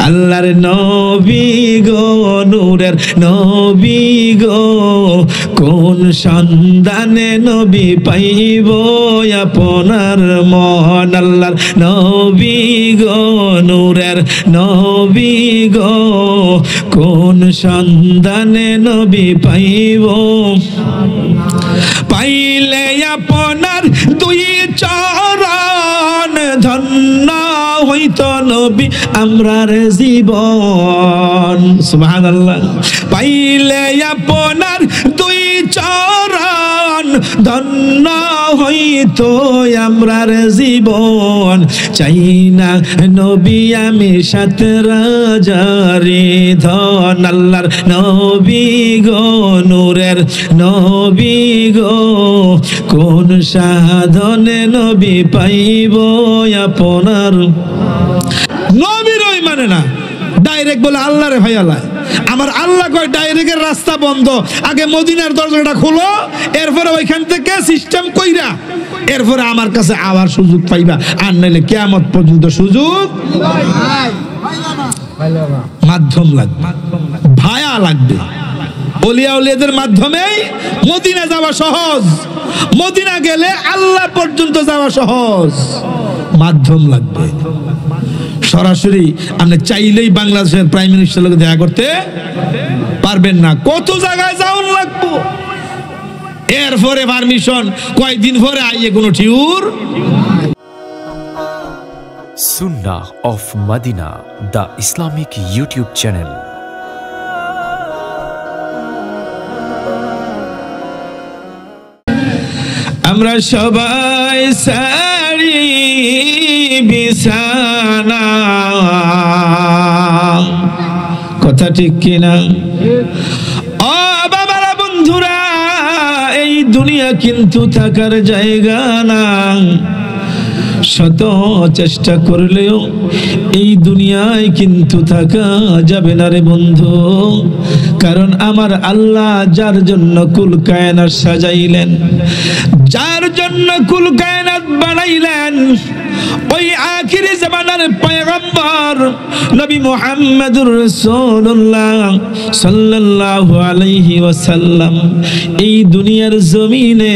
আল্লাহর নবী গো নূরের নবী গো কোন সন্ধানে নবী পাইব আপনার মন আল্লাহর নবী গো নূরের নবী গো কোন সন্ধানে নবী পাইব পাইলে আপনার দুই চরণ ধন্য হইত নবী আমরার জীবন সুবহানাল্লাহ পাইলে আপনার দুই চরণ ধন্য হইত আমরার জীবন চাই না নবী আমি সাত রাজারি ধন আল্লাহর নবী গো নূরের নবী গো কোন সাধনে নবী পাইব আপনার নবীর ওই মানে না ডাইরেক্ট বলে আল্লাহ রে ভাই আল্লাহ আমার আল্লাহ কয় ডাইরেক্টের রাস্তা বন্ধ আগে মদিনার দরজাটা খোলো এরপরে ওইখান থেকে সিস্টেম কইরা এরপরে আমার কাছে আবার সুযোগ পাইবা আর নাইলে কিয়ামত পর্যন্ত সুযোগ মাধ্যম লাগবে ভায়া লাগবে ওলিয়া ওলিয়াদের মাধ্যমেই মদিনা যাওয়া সহজ মদিনা গেলে আল্লাহ পর্যন্ত যাওয়া সহজ মাধ্যম লাগবে সরাসরি আপনি চাইলেই বাংলাদেশের প্রাইম মিনিস্টারের সঙ্গে দেখা করতে পারবেন না কত জায়গায় যাওয়ার লাগবে এরপরে পারমিশন কয়েকদিন পরে আইয়ে কোনো টিউর Sunnah of Madina, the Islamic YouTube channel. আমরা সবাই সারি বিছানা কথা ঠিক কিনা ও বাবারা বন্ধুরা এই দুনিয়া কিন্তু থাকার জায়গা না শত চেষ্টা করলেও এই দুনিয়ায় কিন্তু থাকা যাবে না রে বন্ধু কারণ আমার আল্লাহ যার জন্য কুল কায়নাত সাজাইলেন যার জন্য কুল কায়নাত বানাইলেন ওই আখিরি জামানার পয়গম্বর নবী মুহাম্মদুর রাসূলুল্লাহ সাল্লাল্লাহু আলাইহি ওয়াসাল্লাম এই দুনিয়ার জমিনে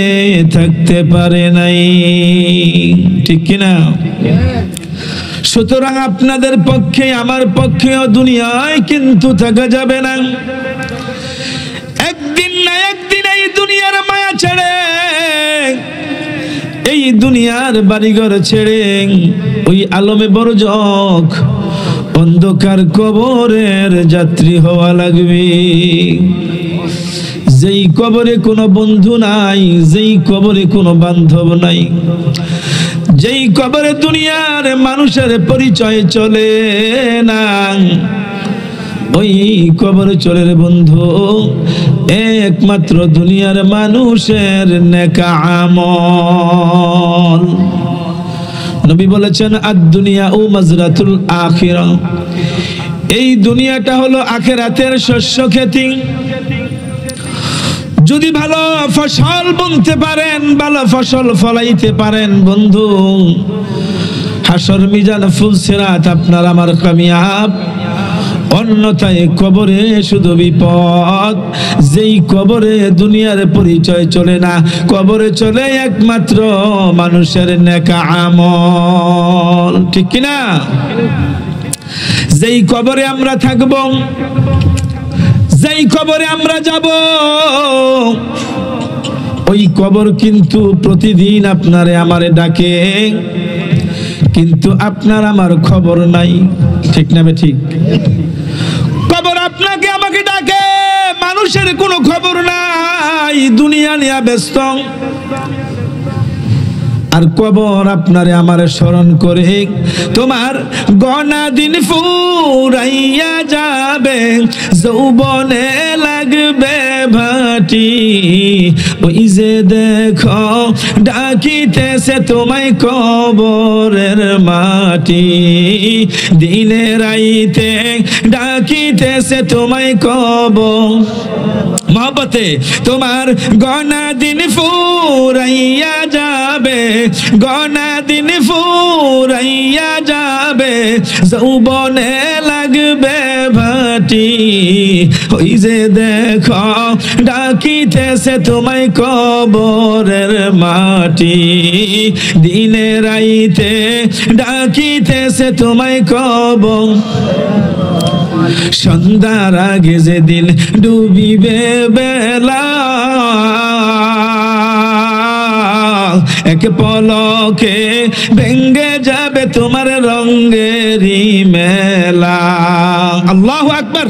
থাকতে পারে নাই ঠিক কি না সুতরাং আপনাদের পক্ষে আমার পক্ষেও দুনিয়ায় কিন্তু থাকা যাবে না একদিন না একদিন এই দুনিয়ার মায়া ছেড়ে এই দুনিয়ার বাড়িঘর ছেড়ে ওই আলমে বরজখ অন্ধকার কবরের যাত্রী হওয়া লাগবে যেই কবরে কোনো বন্ধু নাই যেই কবরে কোনো বান্ধব নাই যেই কবরে দুনিয়ার মানুষের পরিচয় চলে না ওই কবরে চলে রে বন্ধু একমাত্র দুনিয়ার মানুষের নেক আমল নবী বলেছেন আদ-দুনিয়া ও মাজরাতুল আখিরাহ এই দুনিয়াটা হলো আখিরাতের শস্য খেতি যদি ভালো ফসল বুনতে পারেন ভালো ফসল ফলাইতে পারেন বন্ধু হাসর মিজান ফুলসিরাত আপনার আমার কামিয়াব অন্যথায় কবরে শুধু বিপদ যেই কবরে দুনিয়ার পরিচয় চলে না কবরে চলে একমাত্র মানুষের নেক আমল ঠিক কি না যেই কবরে আমরা থাকব যেই কবরে আমরা যাব ওই কবর কিন্তু প্রতিদিন আপনারে আমারে ডাকে কিন্তু আপনার আমার খবর নাই ঠিক না ঠিক কবর আপনাকে আমাকে ডাকে মানুষের কোনো খবর নাই দুনিয়া নিয়ে ব্যস্ত আর কবর আপনারে আমারে স্মরণ করে তোমার গনা দিন ফুরাইয়া যাবে যৌবনে লাগবে ভাটি ওই যে দেখো ডাকিতেছে তোমায় কবরের মাটি দিনে রাইতে ডাকিতেছে তোমায় কবর মহব্বতে তোমার গনা দিন ফুরাইয়া যাবে গনা দিন ফুরাইয়া যাবে যৌবনে লাগবে ভাটি ওই যে দেখো ডাকিতেছে তোমায় কবরের মাটি দিনে রাইতে ডাকিতেছে তোমায় কবর সন্ধ্যার আগে যেদিন ডুবিবে বেলা এক পলকে ভেঙ্গে যাবে তোমার রঙেরই মেলা আল্লাহু আকবার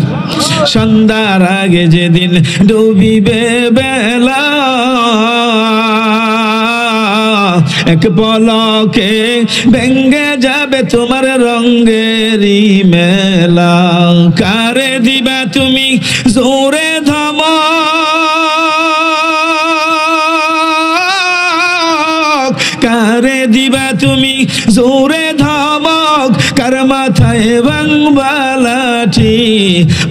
সন্ধ্যার আগে যেদিন ডুবিবে বেলা এক পলকে ভেঙ্গে যাবে তোমার রঙেরই মেলা কারে দিবা তুমি জোরে ধমক কারে দিবা তুমি জোরে ধমক কার মাথায় ভাঙবা লাঠি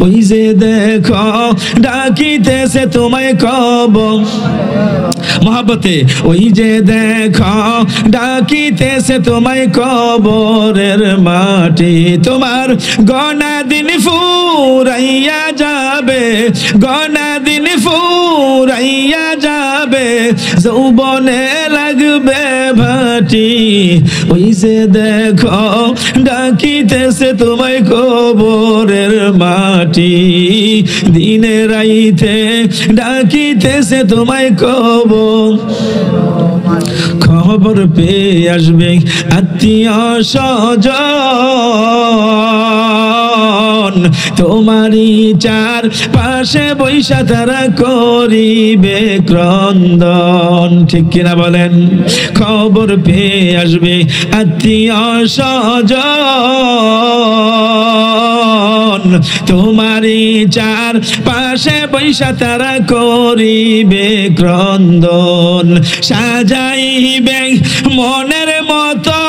ওই যে দেখো ডাকিতেছে তোমায় কবর মহাব্বতে ওই যে দেখো ডাকিতেছে তোমায় কবরের মাটি তোমার গনা দিন ফুরাইয়া যাবে গনা দিন ফুরাইয়া যাবে যৌবনে লাগবে ভাটি ওই যে দেখো ডাকিতেছে তোমায় কবরের মাটি দিনে রাইতে ডাকিতেছে তোমায় কবর খবর পেয়ে আসবে আত্মীয় স্বজন তোমারই চার পাশে বৈশা তারা করিবে ক্রন্দন ঠিক কিনা বলেন খবর পেয়ে আসবে আত্মীয় স্বজন তোমারই চার পাশে বৈশা তারা করিবে ক্রন্দন সাজাইবে মনের মতো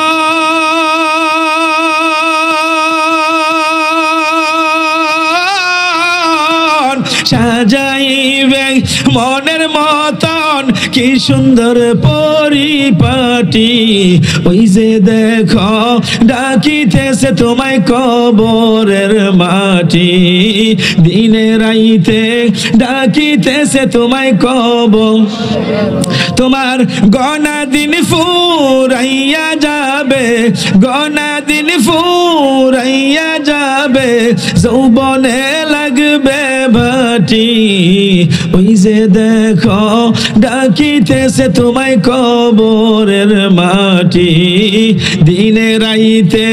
সাজাইবে মনের মতন কি সুন্দর পরিপাটি ওই যে দেখো ডাকিতেছে তোমায় কবরের মাটি দিনে রাইতে ডাকিতেছে তোমায় কবর তোমার গনা দিন ফুরাইয়া যাবে গনা দিন ফুরাইয়া যাবে যৌবনে লাগবে ভাটি ওই যে দেখো ডাকিতেছে তোমায় কবরের মাটি দিনে রাইতে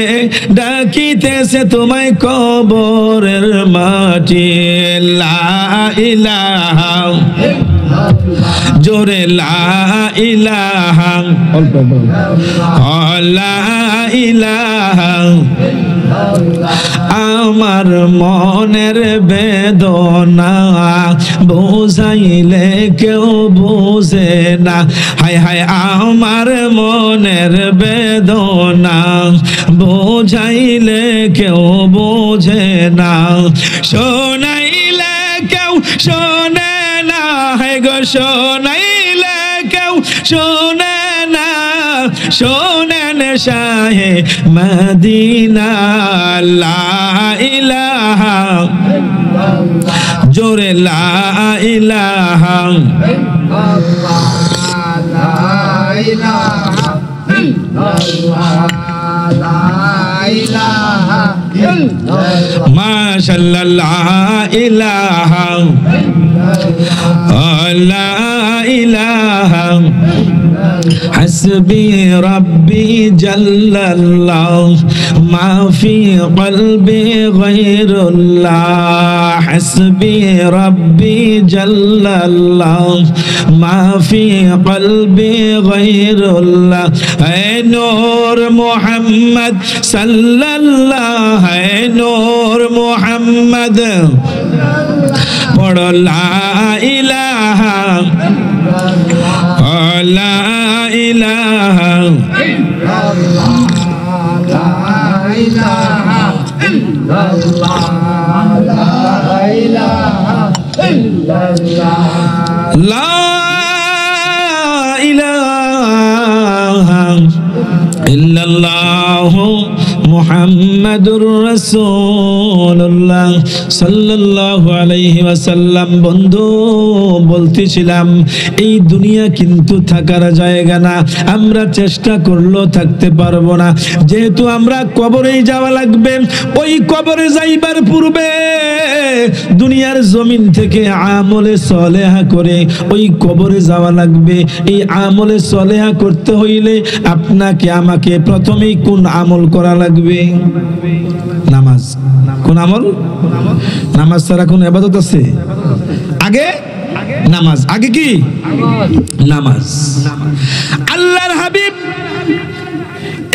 ডাকিতেছে তোমায় কবরের মাটি লা ইলাহা জোরে লা ইলাহা লা ইলাহা আমার মনের বেদনা বোঝাইলে কেউ বোঝে না হায় হায় আমার মনের বেদনা বোঝাইলে কেউ বোঝে না শোনাইলে কেউ শোনে না হায় গো শোনাইলে কেউ শোনে না শোনেন শাহে মদিনা লা ইলাহা জোরে লা ইলাহা লা ইলাহা মাশাআল্লাহ লা ইলাহা লা ইলাহা حسبي ربي جل الله ما في قلبي غير الله حسبي ربي جل الله ما في قلبي غير الله اے نور محمد صلى الله اے نور محمد پڑھو لا الہ لا إله إلا الله لا إله إلا الله لا إله إلا الله لا إله إلا الله মুহাম্মাদুর রাসূলুল্লাহ সাল্লাল্লাহু আলাইহি ওয়াসাল্লাম। বন্ধু, বলতেছিলাম এই দুনিয়া কিন্তু থাকার জায়গা না, আমরা চেষ্টা করলেও থাকতে পারবো না। যেহেতু আমরা কবরেই যাওয়া লাগবে, ওই কবরে যাইবার পূর্বে দুনিয়ার জমিন থেকে আমলে সলেহা করে ওই কবরে যাওয়া লাগবে। এই আমলে সলেহা করতে হইলে আপনাকে আমাকে প্রথমেই কোন আমল করা লাগবে? নামাজ। কোন আমল? নামাজ ছাড়া কোন ইবাদত আছে? আগে নামাজ। আগে কি? নামাজ। আল্লাহর হাবিব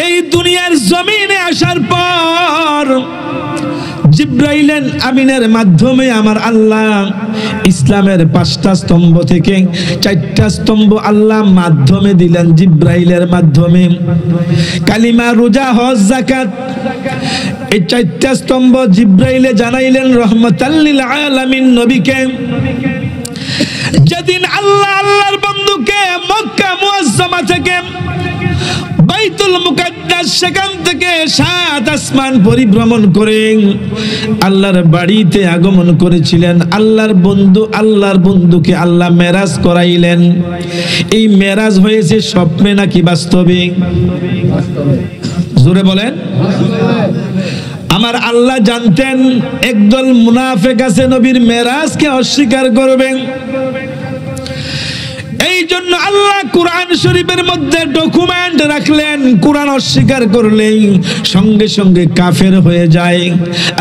এই দুনিয়ার জমিনে আসার পর জিব্রাইল আমিনের মাধ্যমে আমার আল্লাহ ইসলামের 5টা স্তম্ভ থেকে 4টা স্তম্ভ আল্লাহ মাধ্যমে দিলেন, জিব্রাইলের মাধ্যমে। কালিমা, রোজা, হজ, যাকাত, এই 4টা স্তম্ভ জিব্রাইলে জানাইলেন রহমাতাল লিল আলামিন নবীকে। যেদিন আল্লাহর বন্ধুকে মক্কা মুআজ্জামা থেকে বাইতুল মুকাদ্দাস, সেখান থেকে 7 আসমান পরিভ্রমণ করে আল্লাহর বাড়িতে আগমন করেছিলেন, আল্লাহর বন্ধুকে আল্লাহ মেরাজ করাইলেন। এই মেরাজ হয়েছে স্বপ্নে নাকি বাস্তবে? জোরে বলেন। আমার আল্লাহ জানতেন একদল মুনাফিক আছে নবীর মেরাজকে অস্বীকার করবে। এই জন্য আল্লাহ কুরআন শরীফের মধ্যে ডকুমেন্ট রাখলেন, কুরআন অস্বীকার করলেই সঙ্গে সঙ্গে কাফের হয়ে যায়।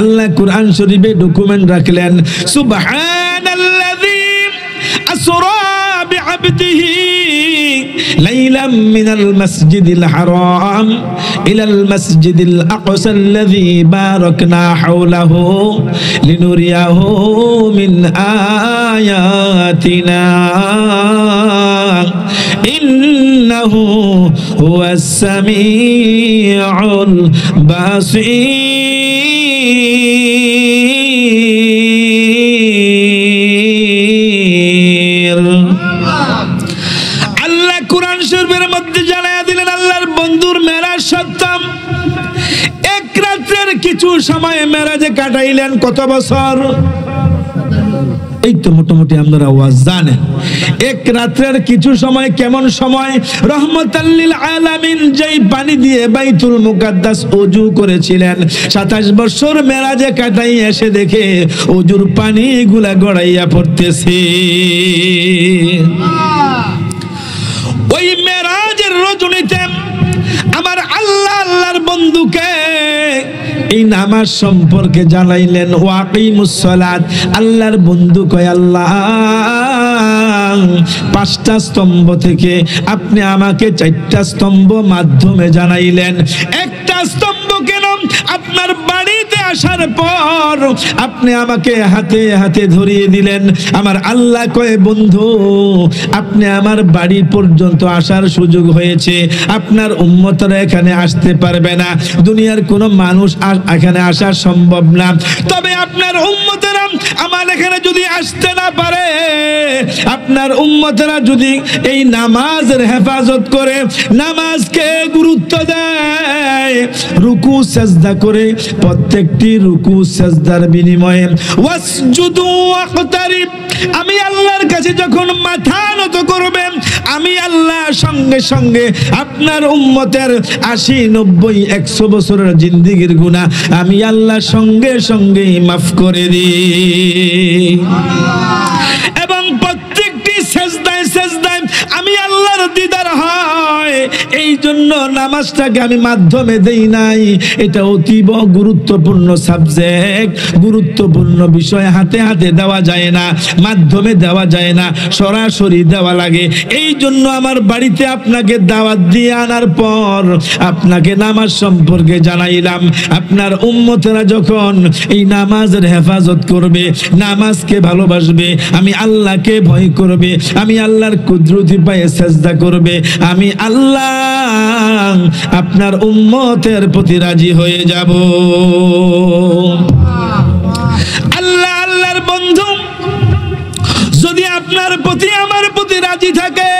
আল্লাহ কুরআন শরীফে ডকুমেন্ট রাখলেন, সুবহানাল্লাযী আসরা বিআবদিহি লাইলাম মিনাল মাসজিদিল হারাম ইলাল মাসজিদিল আকসাল্লাযী বারাকনা হাওলাহু লিনুরিয়াহু মিন আয়াতিনা ইন্নাহু হুয়াস সামিউল বাসীর। আল্লাহ কুরআন শরীফের মধ্যে জানায়া দিলেন আল্লাহর বন্ধুর মেরাজ সত্য। এক রাতের কিছু সময় মেরাজে কাটাইলেন। কত বছর? এই তো মোটামুটি আপনারা আওয়াজ জানেন। এক রাতের কিছু সময়। কেমন সময়? রহমাতাল লিল আলামিন যেই পানি দিয়ে বাইতুল মুকাদ্দাস ওযু করেছিলেন, 27 বছর মেরাজে কাটাই এসে দেখে ওযুর পানি গুলা গড়াইয়া পড়তেছে। ওই মেরাজের রজনীতে আমার আল্লাহর বন্ধুকে এই নামাজ সম্পর্কে জানাইলেন। ওয়াকিমুস সালাত। আল্লাহর বন্ধু কয়, আল্লাহ 5টা স্তম্ভ থেকে আপনি আমাকে 4টা স্তম্ভ মাধ্যমে জানাইলেন। একটা স্তম্ভ কেন? আপনার বাড়িতে আসার পর আপনি আমাকে হাতে হাতে ধরিয়ে দিলেন। আমার আল্লাহ কয়, বন্ধু আপনি আমার বাড়ি পর্যন্ত আসার সুযোগ হয়েছে, আপনার উম্মতরা এখানে আসতে পারবে না, দুনিয়ার কোনো মানুষ এখানে আসা সম্ভব না। তবে আপনার উম্মতেরা আমার এখানে যদি আসতে না পারে, আপনার উম্মতেরা যদি এই নামাজের হেফাজত করে, নামাজকে গুরুত্ব দেয়, রুকু সাজদা করে, প্রত্যেকটি রুকু সাজদার বিনিময়ে ওয়াসজুদু ওয়াকতারিব, আমি আল্লাহর কাছে যখন মাথা নত করবেন, আমি আল্লাহ সঙ্গে সঙ্গে আপনার উম্মতের 80, 90, 100 বছরের জিন্দেগির গুনাহ আমি আল্লাহ সঙ্গে সঙ্গে মাফ করে দিই। এবং প্রত্যেকটি সেজদায় সেজদায় আমি আল্লাহর দিদার হয়। এই জন্য নামাজটাকে আমি মাধ্যমে দেই নাই। এটা অতীব গুরুত্বপূর্ণ সাবজেক্ট, গুরুত্বপূর্ণ বিষয়। হাতে হাতে দেওয়া যায় না, মাধ্যমে দেওয়া যায় না, সরাসরি দেওয়া লাগে। এই জন্য আমার বাড়িতে আপনাকে দাওয়াত দিয়ে আনার পর আপনাকে নামাজ সম্পর্কে জানাইলাম। আপনার উম্মতেরা যখন এই নামাজের হেফাজত করবে, নামাজকে ভালোবাসবে, আমি আল্লাহকে ভয় করবে, আমি আল্লাহর কুদরতি পায়ে সেজদা করবে, আমি আল্লাহ আপনার উম্মতের প্রতি রাজি হয়ে যাব। আল্লাহর বন্ধু যদি আপনার প্রতি আমার প্রতি রাজি থাকে,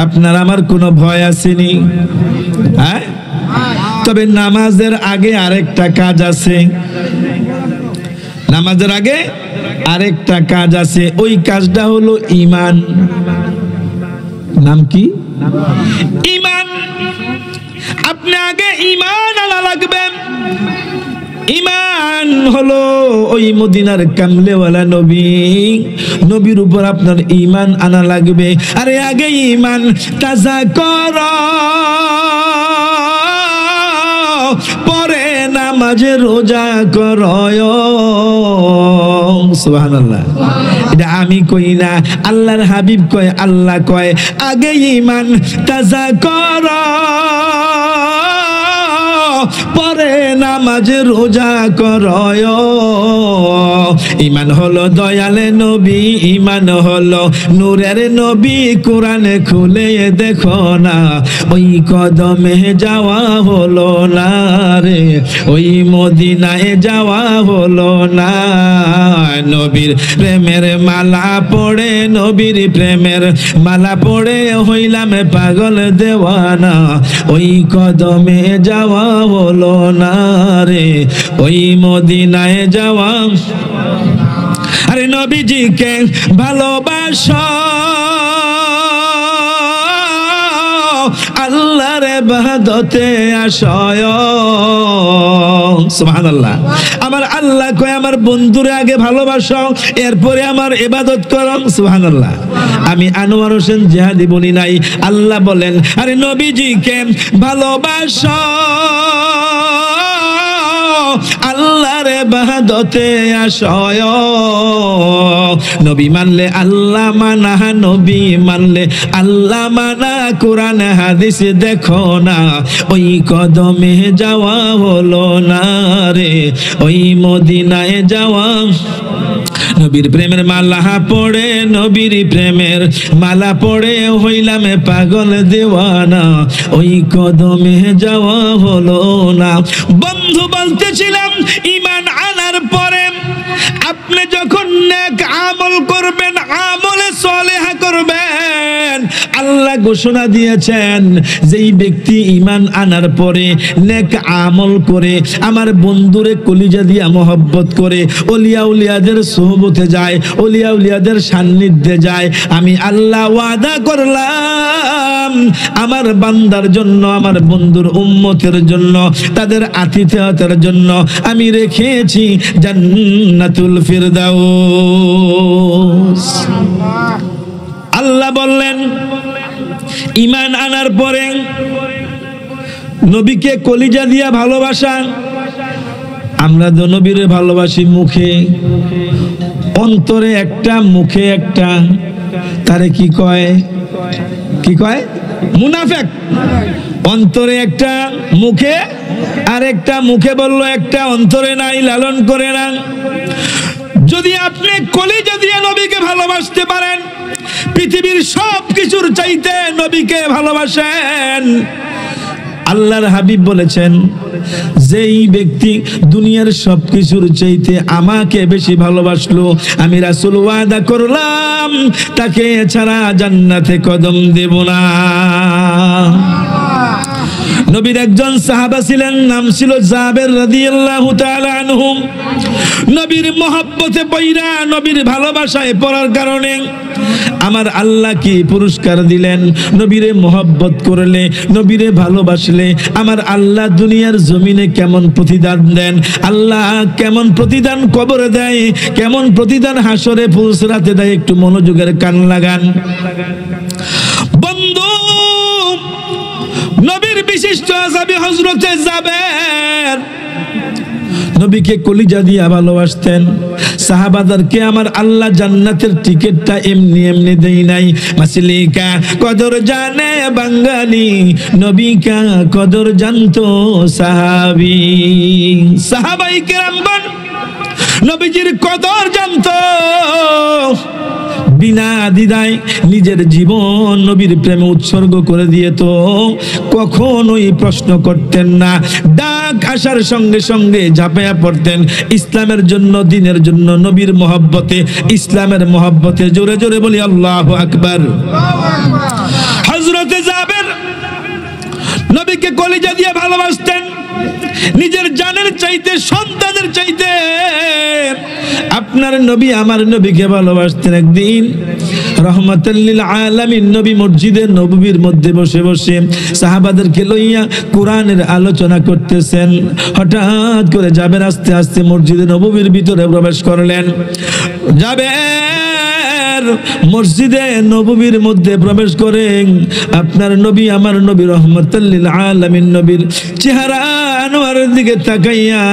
আপনার আমার কোনো ভয় আসেনি? হ্যাঁ, তবে নামাজের আগে আরেকটা কাজ আছে, নামাজের আগে আরেকটা কাজ আছে, ওই কাজটা হলো ঈমান। নাম কি? ঈমান। আপনি আগে ঈমান আনা লাগবে। ঈমান হলো ওই মদিনার কামলেওয়ালা নবী, নবীর উপর আপনার ঈমান আনা লাগবে। আরে আগে ঈমান তাজা কর, পরে নামাজ রোজা কর। সুবহানাল্লাহ। এটা আমি কই না, আল্লাহর হাবিব কয়, আল্লাহ কয় আগে ঈমান তাজা কর, পরে নামাজ রোজা কর। ঈমান হলো দয়ালে নবী, ঈমান হলো নূরের নবী। কোরআনে খুলে দেখো না, ওই কদমে যাওয়া হলো না রে, ওই মদিনায় যাওয়া হলো না। নবীর প্রেমের মালা পড়ে, নবীর প্রেমের মালা পড়ে হইলাম পাগল দেওয়ানা, ওই কদমে যাওয়া হলো না রে, ওই মদিনায় যাওয়া। আরে নবীজিকে ভালোবাসো, আল্লাহর ইবাদতে আসয়। সুবহানাল্লাহ। আমার আল্লাহ কয় আমার বন্ধুরে আগে ভালোবাসো, এরপরে আমার ইবাদত করো। সুবহানাল্লাহ। আমি আনোয়ার হোসেন জিহাদি বলি নাই, আল্লাহ বলেন আরে নবীজিকে ভালোবাসো, আল্লাহর ইবাদতে আসয়। নবী মানলে আল্লাহ মানা, নবী মানলে আল্লাহ মানা। কোরআন হাদিস দেখো না, ওই কদমে যাওয়া হলো না রে, ওই মদিনায় যাওয়া। নবীর প্রেমের মালা পড়ে, নবীর প্রেমের মালা পড়ে হইলাম পাগল দেওয়ানা, ওই কদমে যাওয়া হলো না। বন্ধু বলতেছিলাম ঈমান আনার পরে আপনি যখন নেক আমল করবেন, আমলে সালেহা করবেন, আল্লাহ ঘোষণা দিয়েছেন যেই ব্যক্তি ঈমান আনার পরে নেক আমল করে আমার বন্ধুরে কলিজা দিয়া মহব্বত করে ওলিয়া উলিয়াদের সোহবতে যায়, ওলিয়া উলিয়াদের সান্নিধ্যে যায়, আমি আল্লাহ ওয়াদা করলাম আমার বান্দার জন্য, আমার বন্ধুর উম্মতের জন্য, তাদের আতিথেয়তার জন্য আমি রেখেছি জান্নাতুল ফিরদাউস। আল্লাহ বললেন ঈমান আনার পরে নবীকে কলিজা দিয়া ভালোবাসা। আমরা তো নবীরে ভালোবাসি মুখে, অন্তরে একটা, মুখে একটা। তারে কি কয়? কি কয়? মুনাফিক। অন্তরে একটা, মুখে আরেকটা। মুখে বললো একটা, অন্তরে নাই, লালন করে না। যদি আপনি কলিজা দিয়ে নবীকে ভালোবাসতে পারেন, পৃথিবীর সব কিছুর চাইতে নবীকে ভালোবাসেন। আল্লাহর হাবিব বলেছেন যেই ব্যক্তি দুনিয়ার সবকিছুর চাইতে আমাকে বেশি ভালোবাসলো, আমি রাসূল ওয়াদা করলাম তাকে ছাড়া জান্নাতে কদম দেব না। নবীর একজন সাহাবা ছিলেন, নাম ছিল জাবের রাদিয়াল্লাহু তাআলা আনহু। নবীর মহব্বতে পয়রা, নবীর ভালোবাসায় পড়ার কারণে আমার আল্লাহ কি পুরস্কার দিলেন? নবীরে মহব্বত করলে, নবীরে ভালোবাসলে আমার আল্লাহ দুনিয়ার জমিনে কেমন প্রতিদান দেন, আল্লাহ কেমন প্রতিদান কবরে দেয়, কেমন প্রতিদান হাসরে ফুলসরাতে দেয়। একটু মনোযোগের কান লাগান বন্ধু। নবীর বিশিষ্ট সাহাবী হযরতে জাবের নবীকে কলিজা দিয়া ভালোবাসতেন। সাহাবাদেরকে আমার আল্লাহ জান্নাতের টিকিটটা এমনি এমনি দেই নাই। মাসলিকা কদর জানে বাঙালি, নবীকা কদর জানতো সাহাবী। সাহাবাই কেরামগণ নবীজির কদর জানতো, বিনা দ্বিধায় নিজের জীবন নবীর প্রেমে উৎসর্গ করে দিয়ে তো কখনোই প্রশ্ন করতেন না। ডাক আসার সঙ্গে সঙ্গে ঝাঁপিয়ে পড়তেন ইসলামের জন্য, দ্বীনের জন্য, নবীর মহব্বতে, ইসলামের মহব্বতে। জোরে জোরে বলি আল্লাহু আকবার। হযরতে জাবের নবীকে কলিজা দিয়ে ভালোবাসতেন। নিজের জানের চাইতে, সন্তানের চাইতে আপনার নবী আমার নবীকে ভালোবাসতেন। একদিন রহমাতুল লিল আলামিন নবী মসজিদে নববীর মধ্যে বসে বসে সাহাবাদেরকে লইয়া কোরআনের আলোচনা করতেছেন। হঠাৎ করে জাবের আস্তে আস্তে মসজিদে নববীর ভিতরে প্রবেশ করলেন। জাবের মসজিদে নববীর মধ্যে প্রবেশ করেন আপনার নবী আমার নবী রহমাতুল লিল আলামিন নবীর চেহারা আনোয়ারের দিকে তাকাইয়া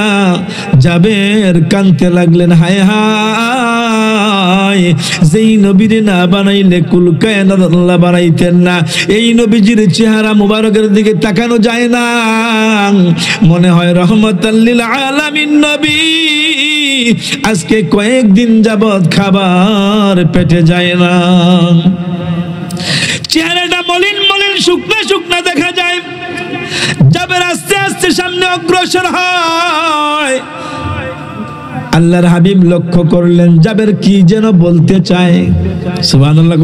জাবের কাঁদতে লাগলেন। হায় হায়, যেই নবীরে না বানাইলে কুল কায়নাত আল্লাহ বানাইতেন না। এই নবীজির চেহারা মুবারকের দিকে তাকানো যায় না। মনে হয় রহমাতুল লিল আলামিন নবী আজকে কয়েকদিন যাবত খাবার পেটে যায় না। চেহারাটা মলিন মলিন শুকনা শুকনা দেখা যায়। জাবের আস্তে আস্তে সামনে অগ্রসর হয়। আল্লাহর হাবিব লক্ষ্য করলেন জাবের কি যেন বলতে চায়। সুবহানাল্লাহ।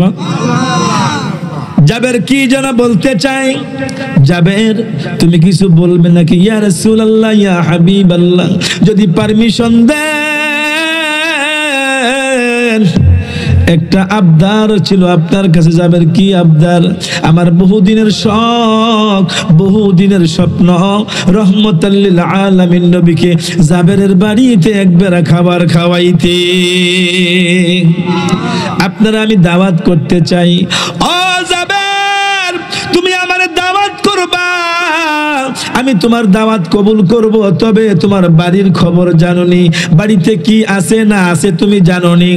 জাবের কি যেন বলতে চায়। জাবের তুমি কিছু বলবে নাকি? ইয়া রাসূলুল্লাহ, ইয়া হাবিবাল্লাহ, যদি পারমিশন দেন, একটা আবদার ছিল আপনার কাছে। জাবের কি আবদার? আমার বহুদিনের শখ, বহুদিনের স্বপ্ন রহমাতুল লিল আলামিন নবীকে জাবেরের বাড়িতে একবেলা খাবার খাওয়াইতে। আপনারা আমি দাওয়াত করতে চাই। ও জাবের, তুমি আমার দাওয়াত করবা, আমি তোমার দাওয়াত কবুল করব, তবে তোমার বাড়ির খবর জানোনি, বাড়িতে কি আছে না আছে তুমি জানোনি।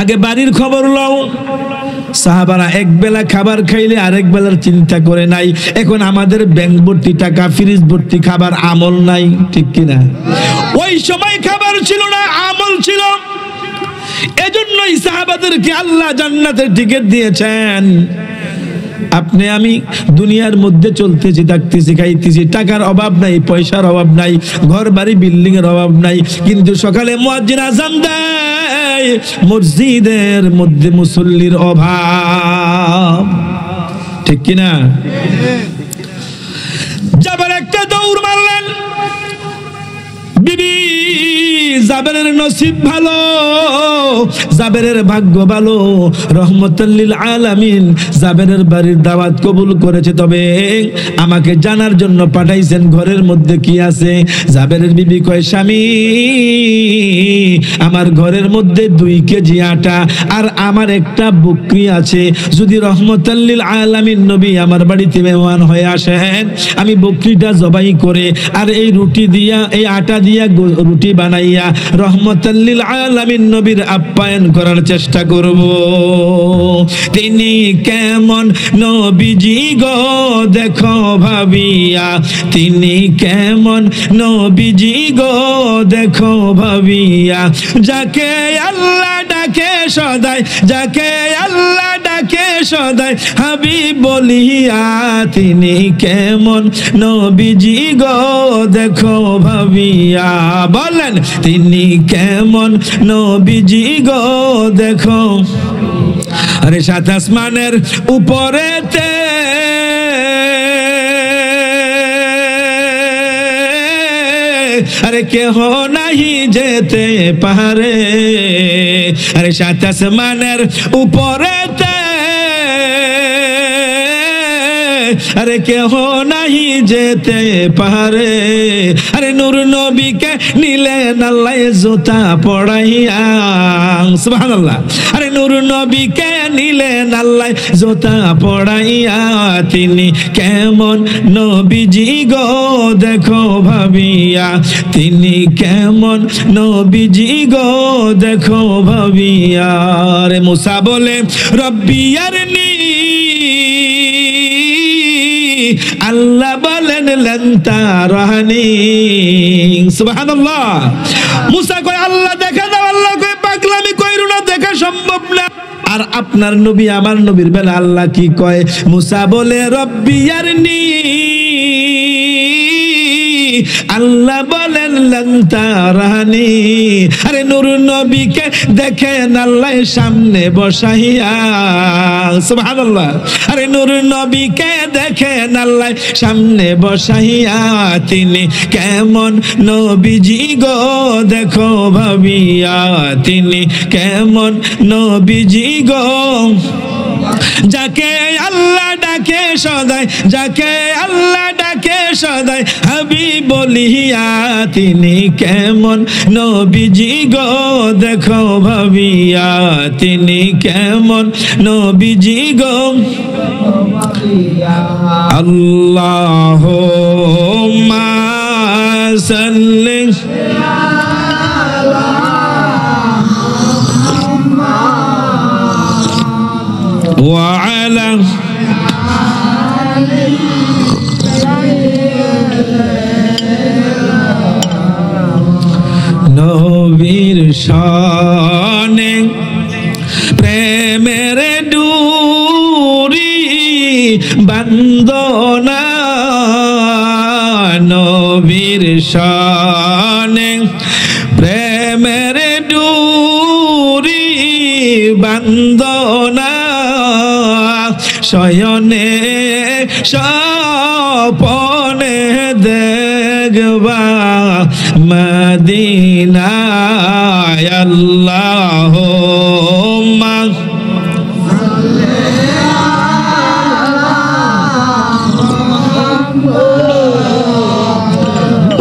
আগে বাড়ির খবর লও। সাহাবারা এক বেলা খাবার খাইলে আরেক বেলার চিন্তা করে নাই। এখন আমাদের ব্যাংক ভর্তি টাকা, ফ্রিজ ভর্তি খাবার, আমল নাই, ঠিক কিনা? ওই সময় খাবার ছিল না, আমল ছিল। এজন্যই সাহাবাদেরকে আল্লাহ জান্নাতের টিকিট দিয়েছেন। আপনি আমি দুনিয়ার মধ্যে চলতেছি, থাকতেছি, খাইতেছি, টাকার অভাব নাই, পয়সার অভাব নাই, ঘর বাড়ি বিল্ডিং এর অভাব নাই, কিন্তু সকালে মুয়াজ্জিন আযান দেয়, মসজিদের মধ্যে মুসল্লির অভাব, ঠিক কিনা? জাবের একটা দৌড় মারলেন। বিবি জাবেরের নসিব ভালো, জাবেরের ভাগ্য ভালো। রহমাতুল লিল আলামিন জাবেরের বাড়ির দাওয়াত কবুল করেছে, তবে আমাকে জানার জন্য পাঠাইছেন ঘরের মধ্যে কি আছে। জাবেরের বিবি কয়, স্বামী আমার ঘরের মধ্যে 2 কেজি আটা আর আমার একটা বকরি আছে। যদি রহমাতুল লিল আলামিন নবী আমার বাড়িতে মেহমান হয়ে আসেন, আমি বকরিটা জবাই করে আর এই রুটি দিয়া, এই আটা দিয়া রুটি বানাইয়া রহমাতুল লিল আলামিন নবীর আপ্যায়ন করার চেষ্টা করব। তিনি কেমন নবীজি গো দেখো ভাবিয়া, তিনি কেমন নবীজি গো দেখো ভাবিয়া, যাকে আল্লাহ ডাকে সদাই, যাকে আল্লাহ ডাকে সদাই হাবিব বলিয়া, তিনি কেমন নবীজি গো দেখো ভাবিয়া। বলেন তিনি কেমন নবীজি গো দেখো। আরে 7 আসমানের উপরেতে আরে কেহ নাহি যেতে পারে। আরে 7 আসমানের উপরেতে আরে কেহ নাহি যেতে পারে। আরে নূর নবীকে নিলেন আল্লাহ জুতা পড়াইয়া, সুবহানাল্লাহ। আরে নূর নবীকে নিলেন আল্লাহ জুতা পড়াইয়া, তিনি কেমন নবীজি গো দেখো ভাবিয়া, তিনি কেমন নবীজি গো দেখো ভাবিয়া। আরে মুসা বলে রব্বি আরনি, আল্লাহ বলেন লেন তারানি, সুবহানাল্লাহ। মুসা কয় আল্লাহ দেখা দাও, আল্লাহ কয় পাগলামি কইরো না, দেখা সম্ভব না। আর আপনার নবী আমার নবীর বেলা আল্লাহ কি কয়? মুসা বলে রব্বি আরনি আল্লাহ বলেন লান তারানি, আরে নূর নবীকে দেখেন আল্লাহ সামনে বসাইয়া, সুবহানাল্লাহ, আরে নূর নবীকে দেখেন আল্লাহ সামনে বসাইয়া, তিনি কেমন নবীজি গো দেখো ভাবিয়া, তিনি কেমন নবীজি গো, যাকে আল্লাহ ডাকে সদাই, যাকে আল্লাহ ডাকে সদাই হাবিব বলিয়া, তিনি কেমন নবীজি গো দেখো ভাবিয়া, তিনি কেমন নবীজি গো। আল্লাহুম্মা সাল্লি وعلى নবীর শানে প্রেমের ডুরি বন্দনা, নবীর শানে প্রেমের ডুরি বন্দনা, শয়নে স্বপনে দেখবা মদিনায়, আল্লাহুম্মা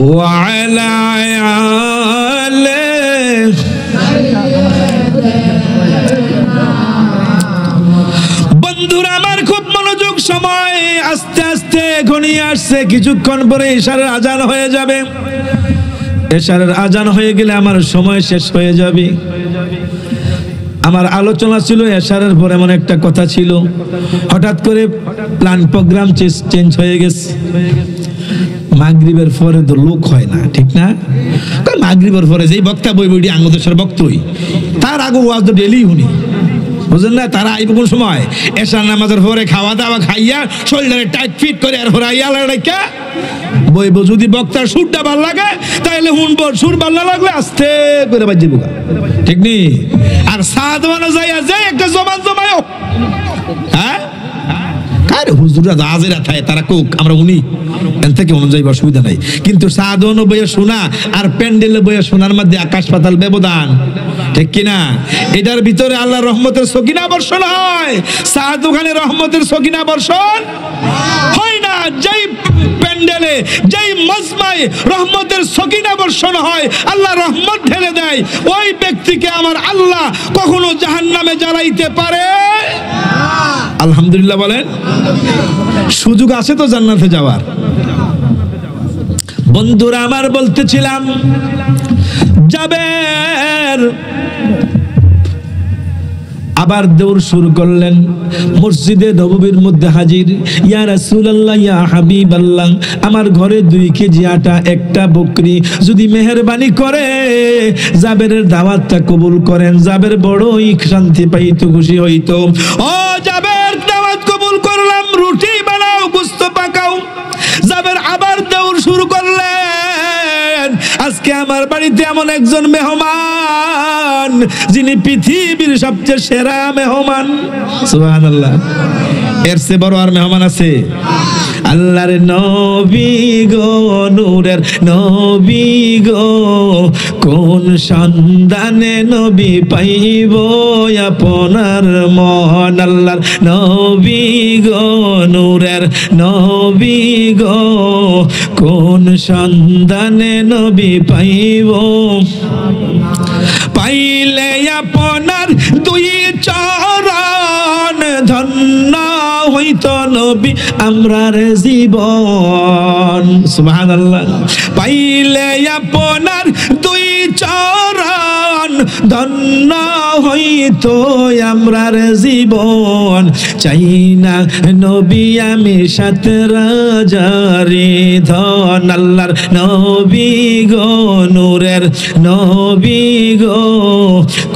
ওয়া আলা আলিহি। বন্ধুরা আমার খুব মনোযোগ, সময় আস্তে আস্তে ঘনিয়ে আসছে, কিছুক্ষণ পরে ইশারের আজান হয়ে যাবে। ইশারের আজান হয়ে গেলে আমার সময় শেষ হয়ে যাবে। আমার আলোচনা ছিল ইশারের পরে, এমন একটা কথা ছিল, হঠাৎ করে প্ল্যান প্রোগ্রাম চেঞ্জ হয়ে গেছে। মাগরিবের পরে তো লোক হয় না, ঠিক না? মাগরিবের পরে যেই বক্তা বই বইটি আঙ্গদেশের বক্তই, তার আগে ওয়াজ তো ডেলি শুনি, বুঝলেন না? তারা আইব কোন সময়? এশার নামাজের পরে খাওয়া দাওয়া খাইয়া শরীরে টাইট ফিট করে আর হরাইয়া লাগাইয়া বইব। যদি বক্তার সুরটা ভালো লাগে তাহলে শুনবো, সুর ভালো লাগলে আস্তে করে বাজিব, ঠিক নি? আর সাদ বানো যাইয়া যে একটা জমান জমায়ও, হ্যাঁ কারে হুজুরা হাজিরা থাকে তারা কোক, আমরা উনি এন থেকে অনুযায়ী অসুবিধা নাই, কিন্তু সাধন বইয়ে শোনা আর প্যান্ডেলে বইয়ে শোনার মধ্যে আকাশ পাতাল ব্যবধান, ঠিক কিনা? এটার ভিতরে আল্লাহ রহমতের সকিনা বর্ষণ হয়, সাদ ওখানে রহমতের সকিনা বর্ষণ হয় না। যেই প্যান্ডেলে যেই মজমায় রহমতের সকিনা বর্ষণ হয়, আল্লাহ রহমত ঢেলে দেয়, ওই ব্যক্তিকে আমার আল্লাহ কখনো জাহান্নামে জ্বালাইতে পারে। আলহামদুলিল্লাহ বলেন। সুযোগ আছে তো জান্নাতে যাওয়ার। বন্ধুরা আমার বলতেছিলাম, জাবের আবার দৌড় শুরু করলেন, মসজিদে নববীর মধ্যে হাজির। ইয়া রাসূলুল্লাহ, ইয়া হাবিবাল্লাহ, আমার ঘরে 2 কেজি আটা, একটা বকরি, যদি মেহেরবানি করে জাবেরের দাওয়াতটা কবুল করেন। জাবের বড়ই শান্তি পাইতো, খুশি হইতো। ও জাবের, দাওয়াত কবুল করলাম, রুটি বানাও, গোশত পাকাও। জাবের আবার দৌড় শুরু করলেন, আজকে আমার বাড়িতে এমন একজন মেহমান যিনি পৃথিবীর সবচেয়ে সেরা মেহমান। সুবহানাল্লাহ, এর চেয়ে বড় আর মেহমান আছে? আল্লাহর নবী গো, নূরের নবী গো, কোন সন্ধানে নবী পাইব আপনার মন। আল্লাহর নবী গো, নূরের নবী গো, কোন সন্ধানে নবী পাইব। পাইলে আপনার 2 চরণ, ধন্য হইতো নবী আমরার জীবন। সুবহানাল্লাহ। পাইলে আপনার 2 চরণ, ধন্য হইতো আমরার জীবন। চাই না নবী আমি 7 রাজারি ধন। আল্লাহর নবী গো, নূরের নবী গো,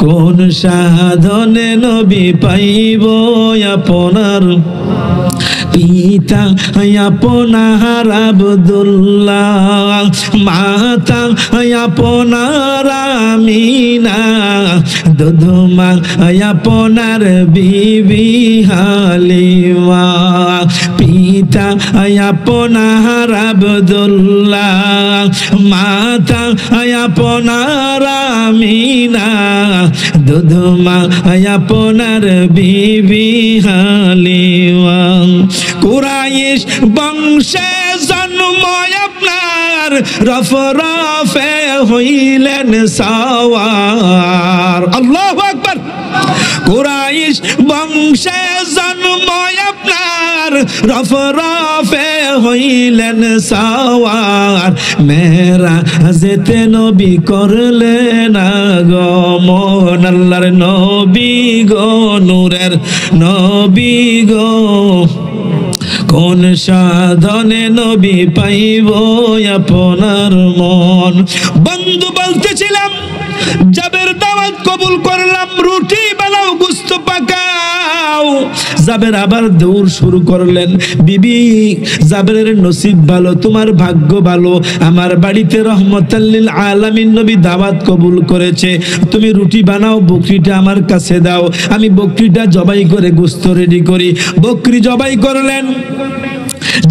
কোন সাধনে নবী পাইব আপনার। পিতা আপনার আব্দুল্লাহ, মাতা আপনার আমিনা, দুধমা আপনার বিবি হালিমা। পিতা আপনার আব্দুল্লাহ, মাতা আপনার আমিনা, দুধমা আপনার বিবি হালিমা। কুরাইশ বংশে জন্ম আপনার, রফরফে হইলেন সাওয়ার। আল্লাহু আকবার। কুরাইশ বংশে জন্ম আপনার, রফরফে হইলেন সাওয়ার। মেরাজেতে নবী করলেন আগমন, আল্লাহর নবী গো, নূরের নবী গো। কোন সাধনে নবী পাইব আপনার মন। বন্ধু বলতেছিলাম, জাবের দাওয়াত কবুল করলাম, রুটি বানাও, গোশত পাকাও। জাবের আবার দৌড় শুরু করলেন। বিবি জাবেরের নসিব ভালো, তোমার ভাগ্য ভালো, আমার বাড়িতে রহমতাল লিল আলামিন নবী দাওয়াত কবুল করেছে। তুমি রুটি বানাও, বকরিটা আমার কাছে দাও, আমি বকরিটা জবাই করে গোশত রেডি করি। বকরি জবাই করলেন।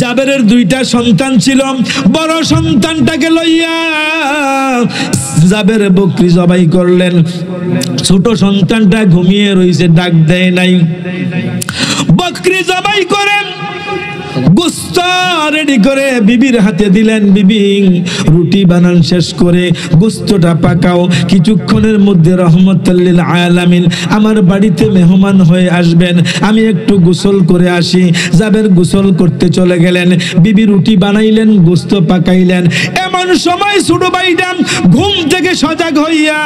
জাবেরের দুইটা সন্তান ছিল, বড় সন্তানটাকে লইয়া জাবের বকরি জবাই করলেন। ছোট সন্তানটা ঘুমিয়ে রইছে, ডাক দেয় নাই। বকরি জবাই করেন, গোশত রেডি করে বিবির হাতে দিলেন। বিবি রুটি বানান শেষ করে গোশতটা পাকাও, কিছুক্ষণের মধ্যে রহমতুল লিল আলামিন আমার বাড়িতে মেহমান হয়ে আসবেন, আমি একটু গোসল করে আসি। জাবের গোসল করতে চলে গেলেন। বিবি রুটি বানাইলেন, গোশত পাকাইলেন। এমন সময় ছোট ভাইটা ঘুম থেকে সজাগ হইয়া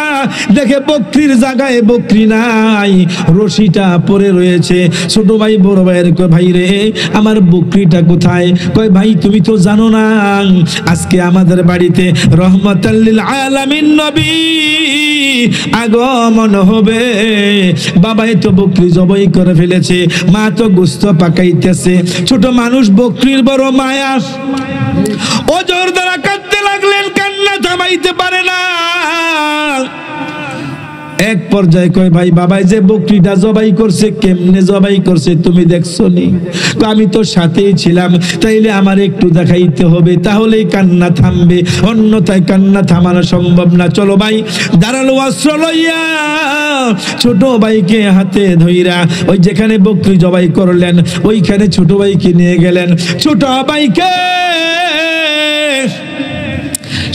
দেখে বকরির জায়গায় বকরি নাই, রশিটা পড়ে রয়েছে। ছোট ভাই বড় ভাইয়ের কয়, ভাই রে আমার বকরিটা কোথায়? কয়, ভাই তুমি তো জানো না আজকে আমাদের বাড়িতে রহমতুল লিল আলামিন নবী আগমন হবে। বাবাই তো বকরি জবাই করে ফেলেছে, মা তো গোশত পাকাইতেছে। ছোট মানুষ, বকরির বড় মায়া, ওজোর দ্বারা কাঁদতে লাগলেন, কান্না থামাইতে পারে না। এক পর্যায়ে কয়, ভাই বাবাই যে বকরিটা জবাই করছে, কেমনে জবাই করছে তুমি দেখছো নি? আমি তো সাথেই ছিলাম, তাইলে আমার একটু দেখাইতে হবে, তাহলেই কান্না থামবে, অন্যথায় কান্না থামানো সম্ভব না। চলো ভাই। দাঁড়ালো অস্ত্র লইয়া, ছোট ভাইকে হাতে ধইরা ওই যেখানে বকরি জবাই করলেন ওইখানে ছোট ভাইকে নিয়ে গেলেন। ছোট ভাইকে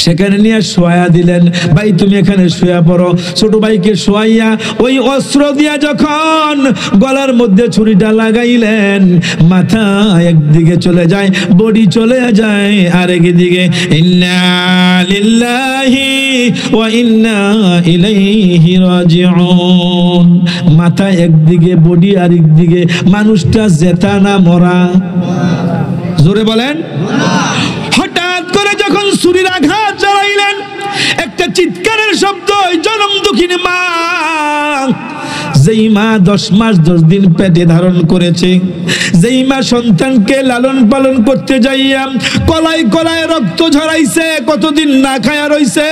সেখানে নিয়ে শোয়া দিলেন। ভাই তুমি এখানে শুয়া পড়ো। ছোট ভাইকে শোয়াইয়া ওই অস্ত্র দিয়া যখন গলার মধ্যে ছুরিটা লাগাইলেন, মাথা একদিকে চলে যায়, বডি চলে যায় আরেক দিকে। ইন্না লিল্লাহি ওয়া ইন্না ইলাইহি রাজিউন। মাথা একদিকে, বডি আরেক দিকে। মানুষটা জেতা না মরা? জোরে বলেন। হঠাৎ করে যখন ছুরির আঘাত চালাইলেন, একটা চিৎকারের শব্দ। জনম দুঃখিনী মা, যেই মা 10 মাস 10 দিন পেটে ধারণ করেছে, যেই মা সন্তানকে লালন পালন করতে যাইয়া কলায় কলায় রক্ত ঝরাইছে, কতদিন না খায়া রইছে,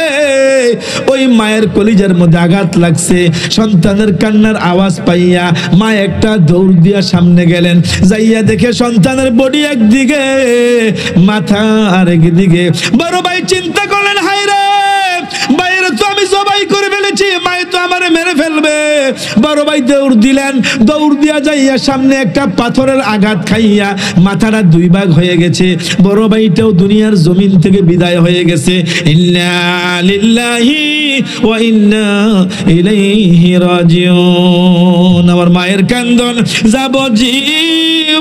ওই মায়ের কলিজার মধ্যে আঘাত লাগছে। সন্তানের কান্নার আওয়াজ পাইয়া মা একটা দৌড় দিয়া সামনে গেলেন। যাইয়া দেখে সন্তানের বডি একদিকে, মাথা আরেক দিকে। বড় ভাই চিন্তা করলেন, হায় রে, বাইরে তো আমি জবাই করে ফেলেছি, মায়ে তো আমারে মেরে ফেলবে। বড় ভাই দৌড় দিলেন। দৌড় দিয়া যাইয়া সামনে একটা পাথরের আঘাত খাইয়া মাথাটা 2 ভাগ হয়ে গেছে। বড় ভাইটাও দুনিয়ার জমিন থেকে বিদায় হয়ে গেছে। ইন্না লিল্লাহি ওয়া ইন্না ইলাইহি রাজিউন। আমার মায়ের কান্দন যাবজ্জীবন।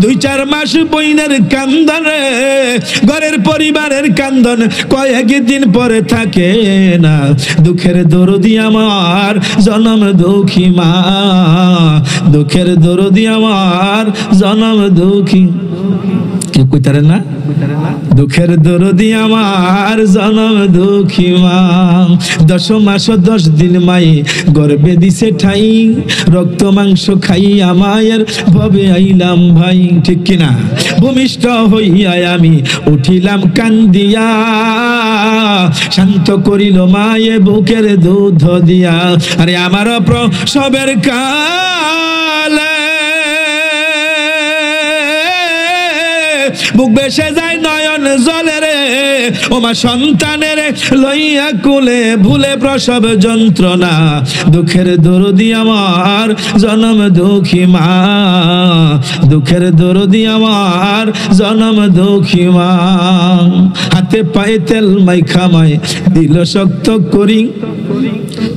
2-4 মাস বইনের কান্দন, ঘরের পরিবারের কান্দন কয়েকদিন পরে থাকে না। দুঃখের দরদি আমার জনম দুঃখী মা, দুঃখের দরদি আমার জনম দুঃখী। কইতারে না, দুঃখের দরদি আমার জনম দুঃখী মা, 10 মাস 10 দিন মাই গর্বে দিছে ঠাই, রক্ত মাংস খাইয়া মায়ের ভবে আইলাম ভাই। ঠিক কিনা? ভূমিষ্ঠ হইয়া আমি উঠিলাম কান্দিয়া, শান্ত করিল মায়ে বুকের দুধ দিয়া। আরে আমার প্রসবের কালে বুক বেসে যায় নয়ন জলে রে, ও মা সন্তানের লইয়া কুলে ভুলে প্রসব যন্ত্রণা, দুঃখের দরদি আমার জনম দুঃখী মা, দুঃখের দরদি আমার জনম দুঃখী মা। হাতে পায়ে তেল মাইখা মায় দিল শক্ত করি,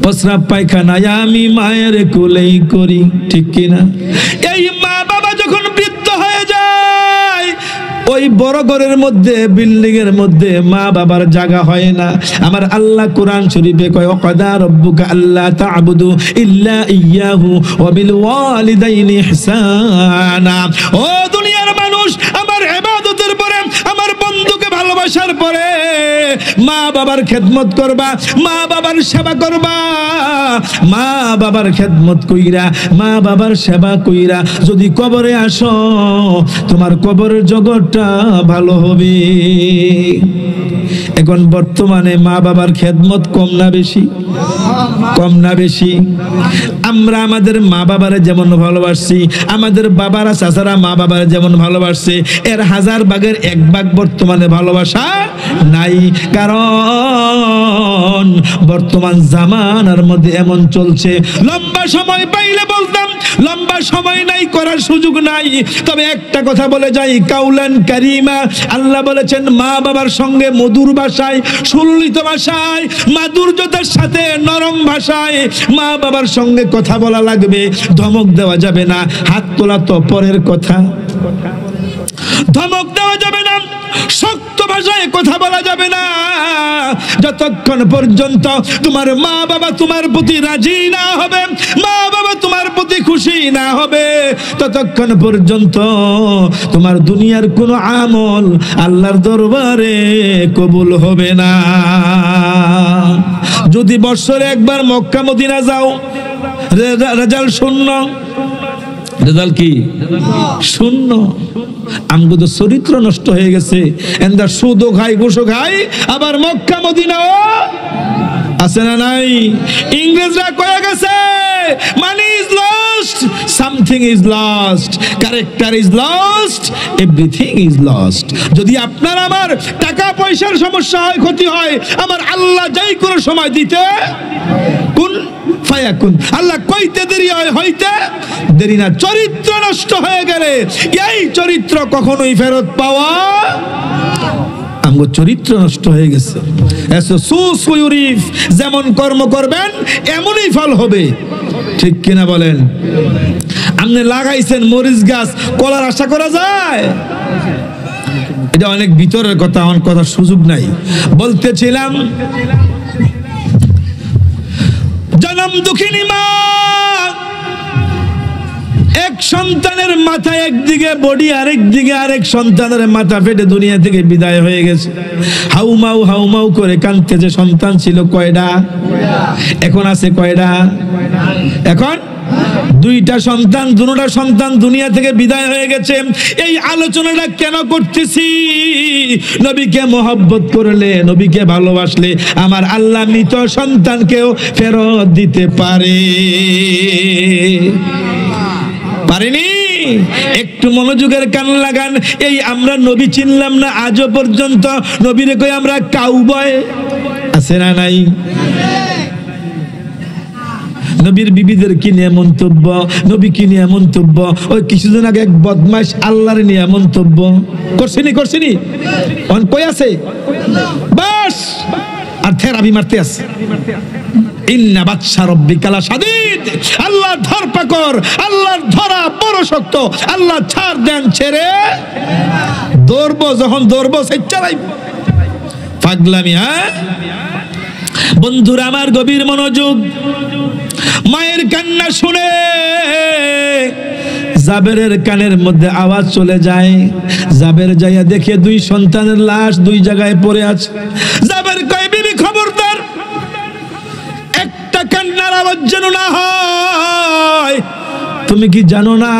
প্রস্রাব পায়খানায় আমি মায়ের কোলেই করি। ঠিক কিনা? এই মা বাবা যখন বৃদ্ধ হয়ে যায়, ওই বড় ঘরের মধ্যে বিল্ডিং এর মধ্যে মা বাবার জায়গা হয় না। আমার আল্লাহ কোরআন শরীফে কয়, ওয়াকাদা রাব্বুকা আল্লা তা'বুদু ইল্লা ইয়্যাহু ওয়া বিল ওয়ালিদাইনি ইহসানা। ও দুনিয়ার মানুষ, আমার ইবাদতের পরে, আমার বন্ধুকে ভালোবাসার পরে মা বাবার খেদমত করবা, মা বাবার সেবা করবা। মা বাবার খেদমত কইরা, মা বাবার সেবা কইরা যদি কবরে আসো, তোমার কবরের জগৎটা ভালো হবে। এখন বর্তমানে মা বাবার খেদমত কম না বেশি? কম না বেশি? আমরা আমাদের মা বাবারে যেমন ভালোবাসছি, আমাদের বাবারা চাচারা মা বাবারে যেমন ভালোবাসছে, এর 1000 ভাগের 1 ভাগ বর্তমানে ভালোবাসা নাই। কারণ বর্তমান জামানার মধ্যে এমন চলছে, লম্বা সময় পাইলে বলতাম, লম্বা সময় নাই, করার সুযোগ নাই। তবে একটা কথা বলে যাই, কাউলান কারিমা, আল্লাহ বলেছেন মা বাবার সঙ্গে মধুর ভাষায়, সুললিত ভাষায়, মাধুর্যতার সাথে নরম ভাষায় মা বাবার সঙ্গে কথা বলা লাগবে। ধমক দেওয়া যাবে না, হাত তোলা তো পরের কথা, ধমক দেওয়া যাবে না, শক্ত ভাষায় কথা বলা যাবে না। যতক্ষণ পর্যন্ত তোমার মা বাবা তোমার প্রতি রাজি না হবে, মা বাবা তোমার প্রতি খুশি না হবে, ততক্ষণ পর্যন্ত তোমার দুনিয়ার কোনো আমল আল্লাহর দরবারে কবুল হবে না। যদি বছরে একবার মক্কা মদিনা যাও, রেজাল্ট শূন্য। রেজাল্ট কি? শূন্য। আমগো তো চরিত্র নষ্ট হয়ে গেছে, এন্দা সুদও খাই, ঘুষও খাই, আবার মক্কা মদিনাও আছে না নাই? ইংরেজরা কয়ে গেছে, money is lost, something is lost, character is lost, everything is lost. যদি আপনার আমার টাকা পয়সার সমস্যা হয়, ক্ষতি হয়, আমার আল্লাহ যাই কোনো সময় দিতে কোন ফায়াকুন, আল্লাহ কইতে দেরি হয়, হইতে দেরি না। চরিত্র নষ্ট হয়ে গেলে এই চরিত্র কখনোই ফেরত পাওয়া, আমগো চরিত্র নষ্ট হয়ে গেছে। যেমন কর্ম করবেন এমনই ফল হবে। ঠিক কিনা বলেন? আপনি লাগাইছেন মরিচ গাছ, কলার আশা করা যায়? এটা অনেক ভিতরের কথা, আমার কথার সুযোগ নাই। বলতেছিলাম, জনম দুঃখিনী মা, এক সন্তানের মাথা একদিকে, বডি আরেক দিকে, আরেক সন্তানের মাথা ফেটে দুনিয়া থেকে বিদায় হয়ে গেছে। হাউমাউ করে কাঁদতেছে। সন্তান ছিল কয়টা? এখন আছে কয়টা? এখন 2টা সন্তান, দুটোটা সন্তান দুনিয়া থেকে বিদায় হয়ে গেছে। এই আলোচনাটা কেন করতেছি? নবীকে মহব্বত করলে, নবীকে ভালোবাসলে আমার আল্লাহ মৃত সন্তানকেও ফেরত দিতে পারে। পারেনি? একটু মনোযোগের কান লাগান। এই আমরা নবী চিনলাম না আজও পর্যন্ত, নবীরে কই আমরা কাউবয়, আছে না নাই? নবীর বিবিদের কি নিয়ে মন্তব্য, নবী কি নিয়ে মন্তব্য। ওই কিছুদিন আগে এক বদমাশ আল্লাহর নিয়ে মন্তব্য করছেনি কই আছে, বাস আর থেরাপি মারতে আছে। ইন্না বাদশা রাব্বিকা লাশাদীদ, আল্লাহ ধরপাকড়, আল্লাহর ধরা বড় শক্ত। আল্লাহ ছাড় দেন, ছেড়ে দৌড়বো, যখন দৌড়বো সেটাই পাগলামি। হ্যাঁ বন্ধুরা আমার, গভীর মনোযোগ। মায়ের কান্না শুনে জাবেরের কানের মধ্যে আওয়াজ চলে যায়। জাবের যাইয়া দেখে দুই সন্তানের লাশ দুই জায়গায় পড়ে আছে। জাবের কয় বিবি খবরদার, একটা কান্নার আওয়াজ যেন না হয়। তুমি কি জানো না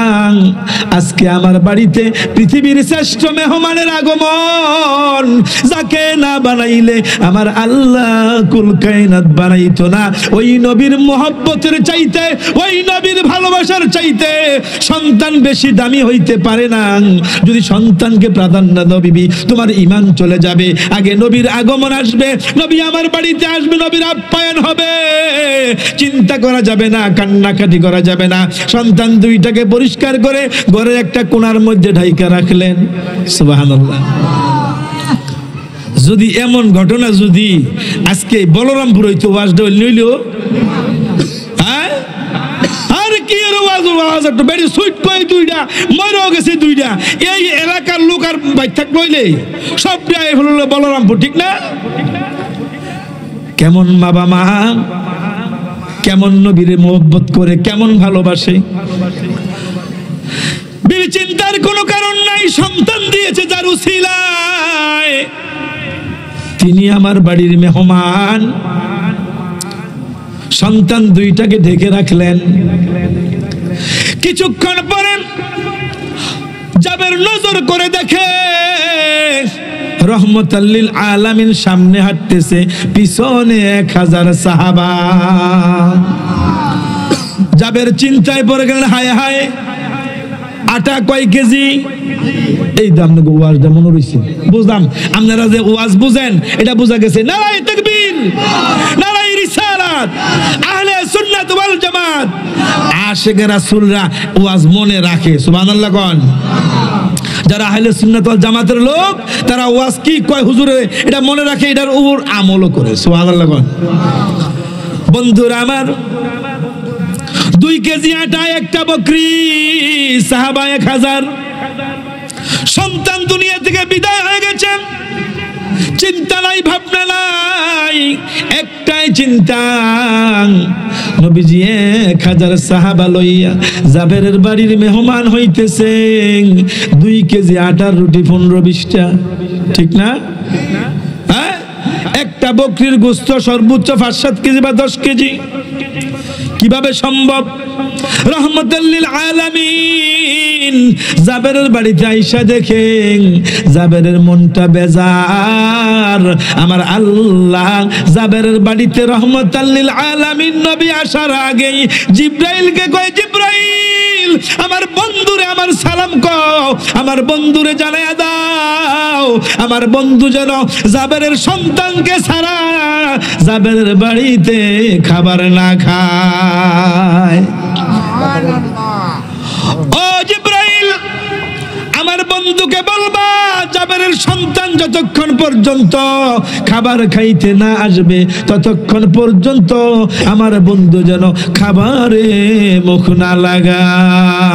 আজকে আমার বাড়িতে পৃথিবীর শ্রেষ্ঠ মেহমানের আগমন, যাকে না বানাইলে আমার আল্লাহ কুল কায়নাত বানাইতো না। ওই নবীর মোহব্বতের চাইতে, ওই নবীর ভালোবাসার চাইতে সন্তান বেশি দামি হইতে পারে না। যদি সন্তানকে প্রাধান্য দাও বিবি, তোমার ঈমান চলে যাবে। আগে নবীর আগমন আসবে, নবী আমার বাড়িতে আসবে, নবীর আপ্যায়ন হবে, চিন্তা করা যাবে না, কান্নাকাটি করা যাবে না। সন্তান দুইটাকে পরিষ্কার করে ঘরের একটা কোণার মধ্যে ঢাইকা রাখলেন। সুবহানাল্লাহ। যদি এমন ঘটনা যদি আজকে বলরামপুর হইতো, ওয়াজটা নইল, হ্যাঁ আর কি এর ওয়াজ একটু বেড়ে সুইট কই দুইটা মরেও গেছে দুইটা, এই এলাকার লোক আর বাইক থাক নইলে সব হলো বলরামপুর, ঠিক না? কেমন বাবা মা কেমন নবীরে মোহব্বত করে, কেমন ভালোবাসে। বিবি চিন্তার কোনো কারণ নাই, সন্তান দিয়েছে যার উসিলায়, তিনি আমার বাড়ির মেহমান। সন্তান দুইটাকে ঢেকে রাখলেন। কিছুক্ষণ পরে জাবের নজর করে দেখে রহমতাল লিল আলামিন সামনে হাঁটতেছে, পিছনে 1000 সাহাবা। জাবের চিন্তায় পড়ে গেলেন, হায় হায় আটা কয় কেজি? এই দাম না ওয়াজটা মনে রইছে, বুঝলাম আপনারা যে ওয়াজ বুঝেন এটা বোঝা গেছে। নারায়ে তাকবীর, নারায়ে রিসালাত, আহলে সুন্নাত ওয়াল জামাত, আশিকে রাসূলরা ওয়াজ মনে রাখে। সুবহানাল্লাহ কোন। যারা আহলে সুন্নাত ওয়াল জামাতের লোক, তারা ওয়াজ কি কয় হুজুরে এটা মনে রাখে, এটার উপর আমলও করে। সুবহানাল্লাহ কোন। বন্ধুরা আমার, 2 কেজি আটা, একটা বকরি, সাহাবা 1000। সন্তান দুনিয়া থেকে বিদায় হয়ে গেছে, চিন্তা নাই, ভাবনা নাই, একটাই চিন্তা, নবীজি 1000 সাহাবা লইয়া জাবেরের বাড়ির মেহমান হইতেছে। 2 কেজি আটার রুটি 15-20টা, ঠিক না? হ্যাঁ, একটা বকরির গোশত সর্বোচ্চ 5-7 কেজি বা 10 কেজি। কিভাবে সম্ভব? রহমতুল লিল আলামিন জাবেরের বাড়িতে আইসা দেখেন জাবেরের মনটা বেজার। আমার আল্লাহ জাবেরের বাড়িতে রহমতুল লিল আলামিন নবী আসার আগেই জিব্রাইলকে কয়, জিব্রাইল আমার বন্ধুরে আমার সালাম কও, আমার বন্ধুরে জানায়া দাও, আমার বন্ধু যেন জাবেরের সন্তানকে ছাড়া জাবেরের বাড়িতে খাবার না খায়। ও জিব্রাইল, আমার বন্ধুকে বলবা জাবেরের সন্তান যতক্ষণ পর্যন্ত খাবার খাইতে না আসবে ততক্ষণ পর্যন্ত আমার বন্ধু যেন খাবারে মুখ না লাগায়।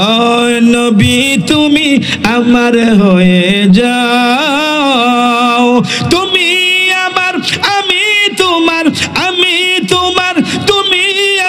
ও নবী তুমি আমার হয়ে যাও, তুমি আমার, আমি তোমার, আমি তোমার, তুমি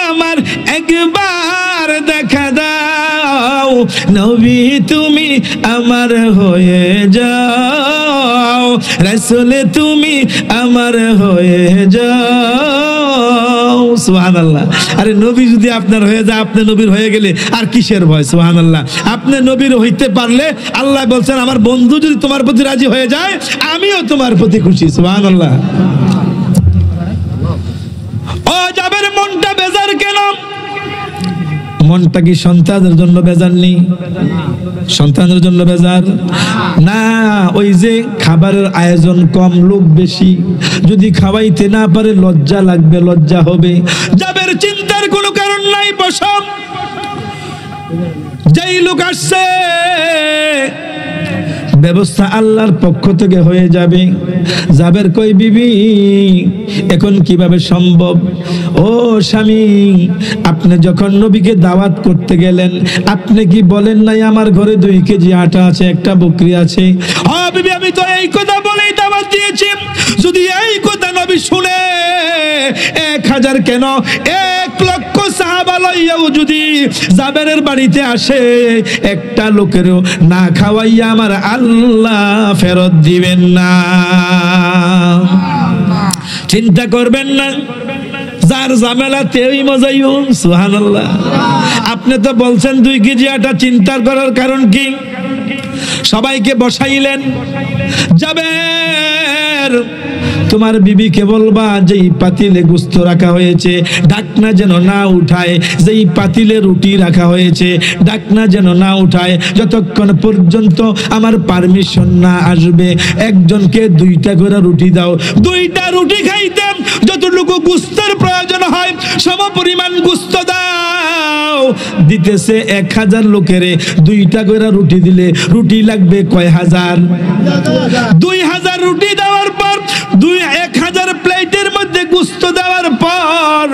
আমার, একবার দেখা দাও নবী তুমি আমার হয়ে যাও, রাসূল তুমি আমার হয়ে যাও। সুবহানাল্লাহ। আরে নবী যদি আপনার হয়ে যায়, আপনি নবীর হয়ে গেলে আর কিসের ভয়? সুবহানাল্লাহ। আপনি নবীর হইতে পারলে আল্লাহ বলছেন আমার বন্ধু যদি তোমার প্রতি রাজি হয়ে যায় আমিও তোমার প্রতি খুশি। সুবহানাল্লাহ। ও জাবের মনটা বেজার কেন? মনটা কি সন্তানের জন্য বেজার নেই? সন্তানের জন্য বেজার না, ওই যে খাবারের আয়োজন কম, লোক বেশি, যদি খাওয়াইতে না পারে লজ্জা লাগবে, লজ্জা হবে। জাবের চিন্তার কোনো কারণ নাই, বসম যেই লোক আসছে ব্যবস্থা আল্লাহর পক্ষ থেকে হয়ে যাবে। জাবের কই বিবি এখন কিভাবে সম্ভব? ও স্বামী, আপনি যখন নবীকে দাওয়াত করতে গেলেন আপনি কি বলেন নাই আমার ঘরে 2 কেজি আটা আছে, একটা বকরি আছে? হ্যাঁ বিবি, আমি তো এই কথা বলেই দাওয়াত দিয়েছি। যদি এই কথা নবী শুনে 1000 কেন 1,00,000 সাহাবা লইয়াও যদি জাবেরের বাড়িতে আসে, একটা লোকেরও না খাওয়াইয়া আমার আল্লাহ ফেরত দিবেন না। চিন্তা করবেন না, যার ঝামেলাতে ওই মজাইও। সুবহানাল্লাহ। আপনি তো বলছেন 2 কেজি আটা, চিন্তার করার কারণ কি? সবাইকে বসাইলেন, জাবের তোমার বিবিকে বলবা যেই পাতিলে গোশত রাখা হয়েছে ঢাকনা যেন না উঠায়, যেই পাতিলে রুটি রাখা হয়েছে ঢাকনা যেন না উঠায়, যতক্ষণ পর্যন্ত আমার পারমিশন না আসবে। একজনকে 2টা করে রুটি দাও। 2টা রুটি খাইতাম, যতটুকু গোশতের প্রয়োজন হয় সমপরিমাণ গোশত দাও। দিতেছে 1000 লোকেরে 2টা করে রুটি দিলে রুটি লাগবে কয় হাজার? 2000 রুটি দেওয়ার পর 1000 প্লেটের মধ্যে গোশত দেওয়ার পর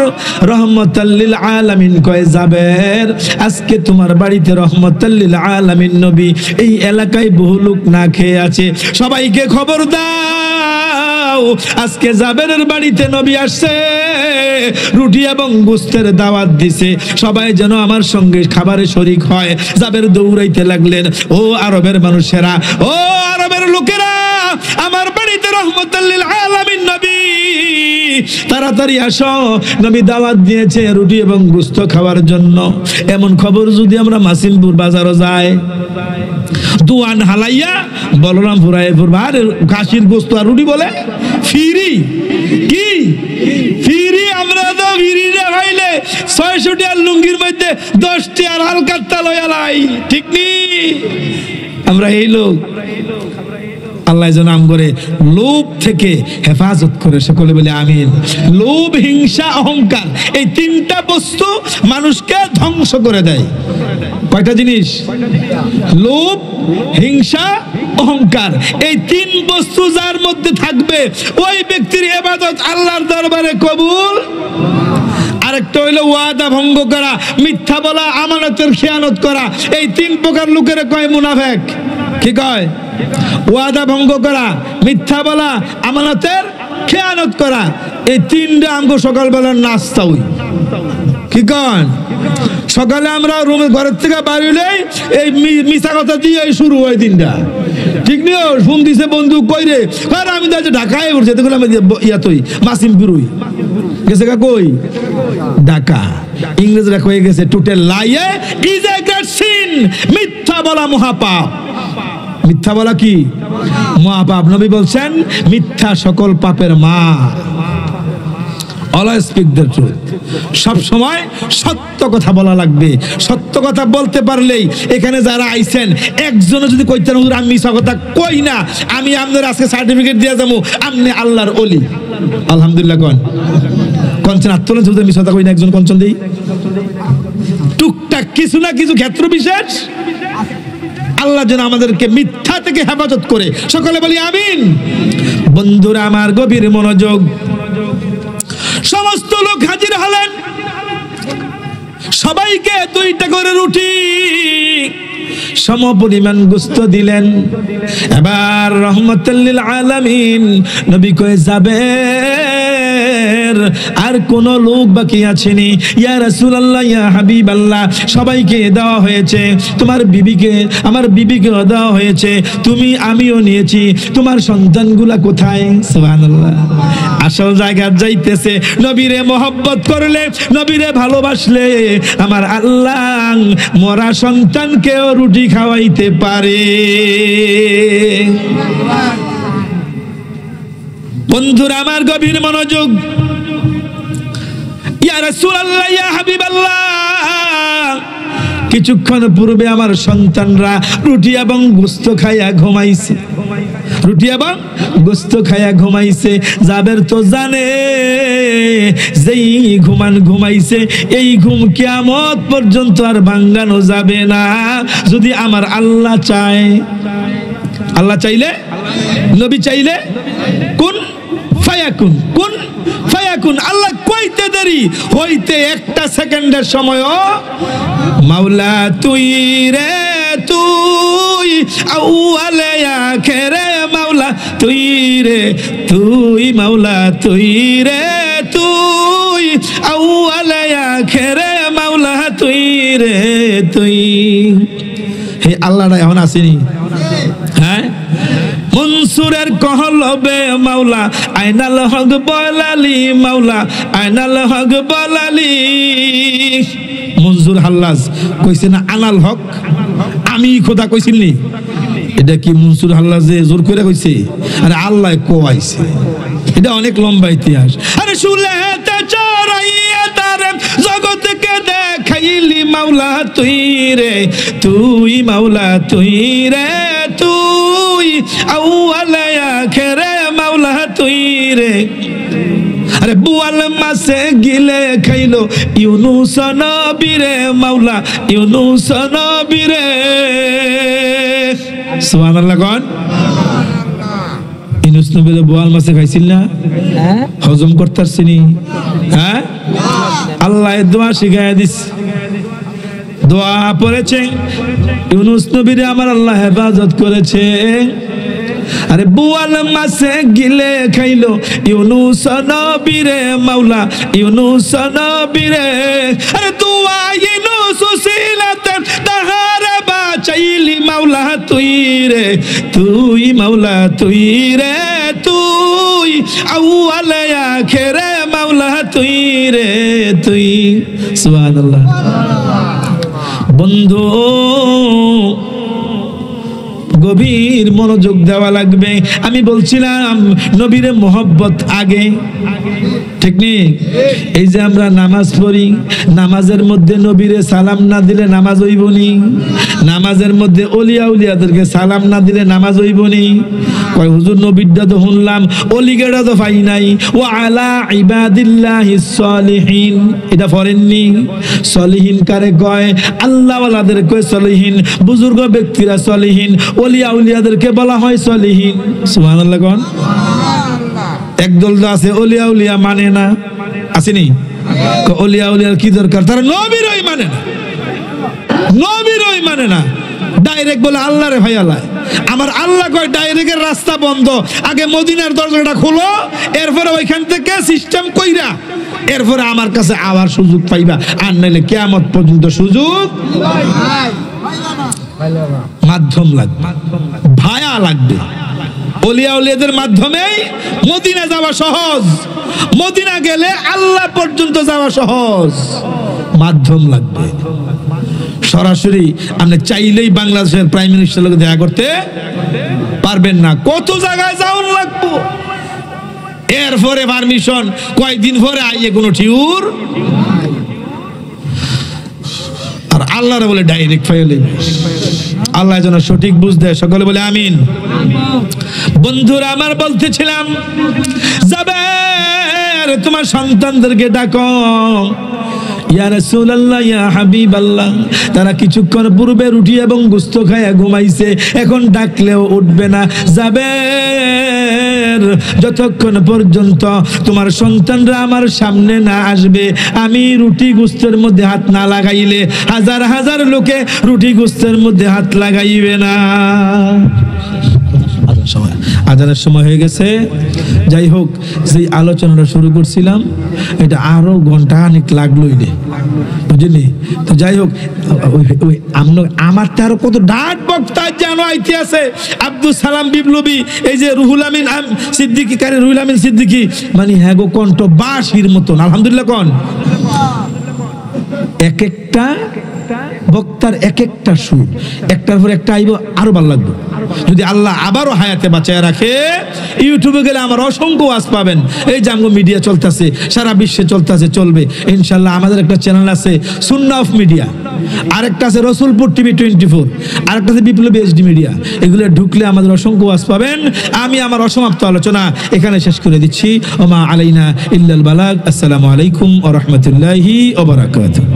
রহমাতাল লিল আলামিন কয় জাবের, আজকে তোমার বাড়িতে রহমাতাল লিল আলামিন নবী, এই এলাকায় বহু লোক না খেয়ে আছে, সবাইকে খবর দাও আজকে জাবেরের বাড়িতে নবী আসছে, রুটি এবং গোশতের দাওয়াত দিছে, সবাই যেন আমার সঙ্গে খাবারে শরীক হয়। জাবের দৌড়াইতে লাগলেন, ও আরবের মানুষেরা, ও আরবের লোকেরা, আমার বাড়িতে রহমাতাল লিল আলামিন নবী, তাড়াতাড়ি আসো, নবী দাওয়াত দিয়েছে রুটি এবং গোশত খাওয়ার জন্য। এমন খবর যদি আমরা মাসিমপুর বাজারও যাই, দুয়ান হালাইয়া বলরামপুর আর খাসির গোশত আর রুটি বলে ফিরি, কি ফিরি? আমরা তো ফিরি রে ভাইলে 600 টাকার লুঙ্গির মধ্যে 10 টাকার হালকা তালয়ালাই, ঠিক নি? আমরা এই লোক। আল্লাহ যেন আম করে লোভ থেকে হেফাজত করে, সকলে বলে আমিন। লোভ, হিংসা, অহংকার, এই 3টা বস্তু মানুষকে ধ্বংস করে দেয়। কয়টা জিনিস? লোভ, হিংসা, অহংকার। এই 3 বস্তু যার মধ্যে থাকবে ওই ব্যক্তির ইবাদত আল্লাহর দরবারে কবুল। আরেকটা হইলো ওয়াদা ভঙ্গ করা, মিথ্যা বলা, আমানতের খেয়ানত করা। এই 3 প্রকার লোকের কয় মুনাফিক। কি কয়? ওয়াদা ভঙ্গ করা, মিথ্যা বলা, আমানতের খেয়ানত করা। এই 3টা আমগো সকালবেলার নাস্তা হই। কি কন? সকালে আমরা রুমে ঘরের থেকে বাড়িলেই এই মিছা কথা দিয়ে শুরু হয় দিনটা, ঠিক নিও। ফোন দিছে বন্ধু, কই রে? আর আমি তো ঢাকায় উঠছে, দেখলাম ইয়াতই মাসিমপুরই গেছে। কই? ঢাকা। ইংরেজরা কয়ে গেছে total lie is a great sin, মিথ্যা বলা মহাপাপ। মিথ্যা বলা কি? মহাপাপ। নবী বলছেন মিথ্যা সকল পাপের মা। Always speak the truth. সব সময় সত্য কথা বলা লাগবে। সত্য কথা বলতে পারলেই, এখানে যারা আইছেন একজনও যদি কইতেন হুজুর আমি মিছা কথা কই না, আমি আপনাদের আজকে সার্টিফিকেট দিয়ে যাবো আপনি আল্লাহর ওলি, আলহামদুলিল্লাহ কন। কঞ্চন আত্মলন হুজুর মিছা কথা কই না, একজন কঞ্চন দেই। টুকটাক কিছু না কিছু ক্ষেত্র বিশেষ আল্লাহ যেন আমাদেরকে মিথ্যা থেকে হেফাজত করে, সকলে বলি আমিন। বন্ধুরা আমার, গভীর মনোযোগ। সমস্ত লোক হাজির হলেন, সবাইকে 2টা করে রুটি সমপরিমাণ গোশত দিলেন। এবার রহমাতুল লিল আলামিন নবী কয়ে জাবের, আর কোন লোক বাকি আছেনি? ইয়া রাসূলুল্লাহ, ইয়া হাবিবাল্লাহ, সবাইকে দেওয়া হয়েছে, তোমার বিবিকে, আমার বিবিকে দেওয়া হয়েছে, তুমি আমিও নিয়েছি, তোমার সন্তানগুলা কোথায়? সুবহানাল্লাহ। আসল জায়গা যাইতেছে। নবীরে মহব্বত করলে, নবীরে ভালোবাসলে আমার আল্লাহ মরা সন্তানকেও রুটি খাওয়াইতে পারে। বন্ধুরা আমার, গভীর মনোযোগ। ইয়া রাসূলুল্লাহ, ইয়া হাবিবাল্লাহ, কিছুক্ষণ পূর্বে আমার সন্তানরা রুটি এবং গোশত খাইয়া ঘুমাইছে, রুটি এবং গোশত খাইয়া ঘুমাইছে। জাবের তো জানে যেই ঘুমাইছে, এই ঘুম কিয়ামত পর্যন্ত আর ভাঙানো যাবে না, যদি আমার আল্লাহ চায়। আল্লাহ চাইলে, নবী চাইলে কুন ফায়াকুন, কুন ফায়াকুন। আল্লাহ কইতে দেরি হইতে 1টা সেকেন্ডের সময়ও মাওলা তুই রে তুই, আউয়ালে আখেরে মাওলা তুই রে তুই মাওলা তুই রে তুই আউয়ালে আখেরে মাওলা তুই রে তুই। হে আল্লাহটা এখন আসেনি? হ্যাঁ, মনসুরের কহলবে মাওলা আইনাল হক বলালি মাওলা আইনাল হক বলালি। মনসুর হাল্লাজ কইছে না আনাল হক, আমি খোদা কইছিলি? এটা কি মনসুর হাল্লাজে জোর করে কইছে? আরে আল্লাহ কোয়াইছে। এটা অনেক লম্বা ইতিহাস। আরে শুলেতে চড়াইয়া তারে জগৎকে দেখাইলি মাওলা তুই রে তুই মাওলা তুই রে তুই আউয়ালে আখেরে মাওলা তুই রে। আরে বুয়াল মাসে গিলে খাইলো ইউনুস নবী রে মাওলা ইউনুস নবী রে। সুবহানাল্লাহ কোন? ইউনুস নবী রে বুয়াল মাসে খাইছিল না? হজম করতারছিনি? হ্যাঁ, আল্লাহ দোয়া শিখায় দিস। দোয়া পড়েছে ইউনুস নবী রে আমার আল্লাহ হেফাজত করেছে। আরে বুয়াল মাসে গিলে খাইলো ইউনুস নবী রে মাওলা ইউনুস নবী রে। আরে দুয়া ইউনুস সিলাতে তাহারে বাঁচাইলি মাওলা তুই রে তুই মাওলা তুই রে তুই আউয়ালে আখেরে মাওলা তুই রে তুই। সুবহানাল্লাহ। বন্ধু গভীর মনোযোগ দেওয়া লাগবে। আমি বলছিলাম নবীরে মোহব্বত আগে, ঠিক নেই? এই যে আমরা নামাজ পড়ি, নামাজের মধ্যে নবীরে সালাম না দিলে নামাজ হইবনি। নামাজের মধ্যে ওলিয়া উলিয়াদেরকে সালাম না দিলে নামাজ হইবনি। কয় হুজুর নবীরটা তো শুনলাম, অলিগেরা তো পাই নাই। ও আলা ইবাদিল্লাহিস সলিহিন, এটা পড়েননি? সলিহিন কারে কয়? আল্লাহওয়ালাদের কয় সলিহিন, বুজুর্গ ব্যক্তিরা সলিহিন, ওলিয়া উলিয়াদেরকে বলা হয় সলিহিন। সুবহানাল্লাহ কোন? একদল তো আছে ওলিয়া উলিয়া মানে না, আসেনি? ওলিয়া উলিয়ার কি দরকার? তারা নবীরই মানে না, নবীরই মানে না। ডাইরেক্ট বলে আল্লাহ রে ভাই আল্লাহ। আমার আল্লাহ কয় ডাইরেক্টের রাস্তা বন্ধ, আগে মদিনার দরজাটা খোলো, এরপরে ওইখান থেকে সিস্টেম কইরা এরপরে আমার কাছে আবার সুযোগ পাইবা, আর নাইলে কিয়ামত পর্যন্ত সুযোগ। মাধ্যম লাগবে, ভায়া লাগবে। ওলিয়া উলিয়াদের মাধ্যমেই মদিনা যাওয়া সহজ, মদিনা গেলে আল্লাহ পর্যন্ত যাওয়া সহজ। মাধ্যম লাগবে। সরাসরি আপনি চাইলেই বাংলাদেশের প্রাইম মিনিস্টারের লোক দেখা করতে পারবেন না, কত জায়গায় যাওয়ার লাগবো। এরপরে পারমিশন, কয়েকদিন পরে আইয়ে কোনো টিউর। আর আল্লাহরে বলে ডাইরেক্ট ফাইলে। আল্লাহ যেন সঠিক বুঝ দেয়, সকলে বলে আমিন। বন্ধুরা আমার বলতেছিলাম, জাবের তোমার সন্তানদেরকে ডাকো, ইয়া রাসূলুল্লাহ ইয়া হাবিবাল্লাহ। তারা কিছুক্ষণ পূর্বে রুটি এবং গোশত খায় ঘুমাইছে, এখন ডাকলেও উঠবে না। জাবের যতক্ষণ পর্যন্ত তোমার সন্তানরা আমার সামনে না আসবে, আমি রুটি গোশতের মধ্যে হাত না লাগাইলে হাজার হাজার লোকে রুটি গোশতের মধ্যে হাত লাগাইবে না। আজানের সময় হয়ে গেছে। যাই হোক, যে আলোচনাটা শুরু করছিলাম এটা আরো ঘন্টা অনেক লাগলোই রে, বুঝলি? তো যাই হোক, আমার তো আরো কত ডাক বক্তা জানো আইতে আছে। আব্দুল সালাম বিপ্লবী, এই যে রুহুল আমিন সিদ্দিকী, কারে রুহুল আমিন সিদ্দিকী, মানে হ্যাঁ গো কণ্ঠ বাঁশির মতন। আলহামদুলিল্লাহ কন। এক একটা বক্তার এক একটা সুর, একটার পর একটা আইব, আরো ভালো লাগবে। যদি আল্লাহ আবারও হায়াতে বাঁচায় রাখে, ইউটিউবে গেলে আমার অসংখ্য ওয়াজ পাবেন। এই যে আমগো মিডিয়া চলতেছে, সারা বিশ্বে চলতেছে, চলবে ইনশাল্লাহ। আমাদের একটা চ্যানেল আছে সুন্নাহ অফ মিডিয়া, আরেকটা আছে রসুলপুর টিভি 24, আরেকটা আছে বিপ্লবী এইচডি মিডিয়া। এগুলো ঢুকলে আমাদের অসংখ্য ওয়াজ পাবেন। আমি আমার অসমাপ্ত আলোচনা এখানে শেষ করে দিচ্ছি। ওমা আলাইনা ইল্লাল বালাগ। আসসালামু আলাইকুম ওয়া রাহমাতুল্লাহি ওয়া বারাকাতুহু।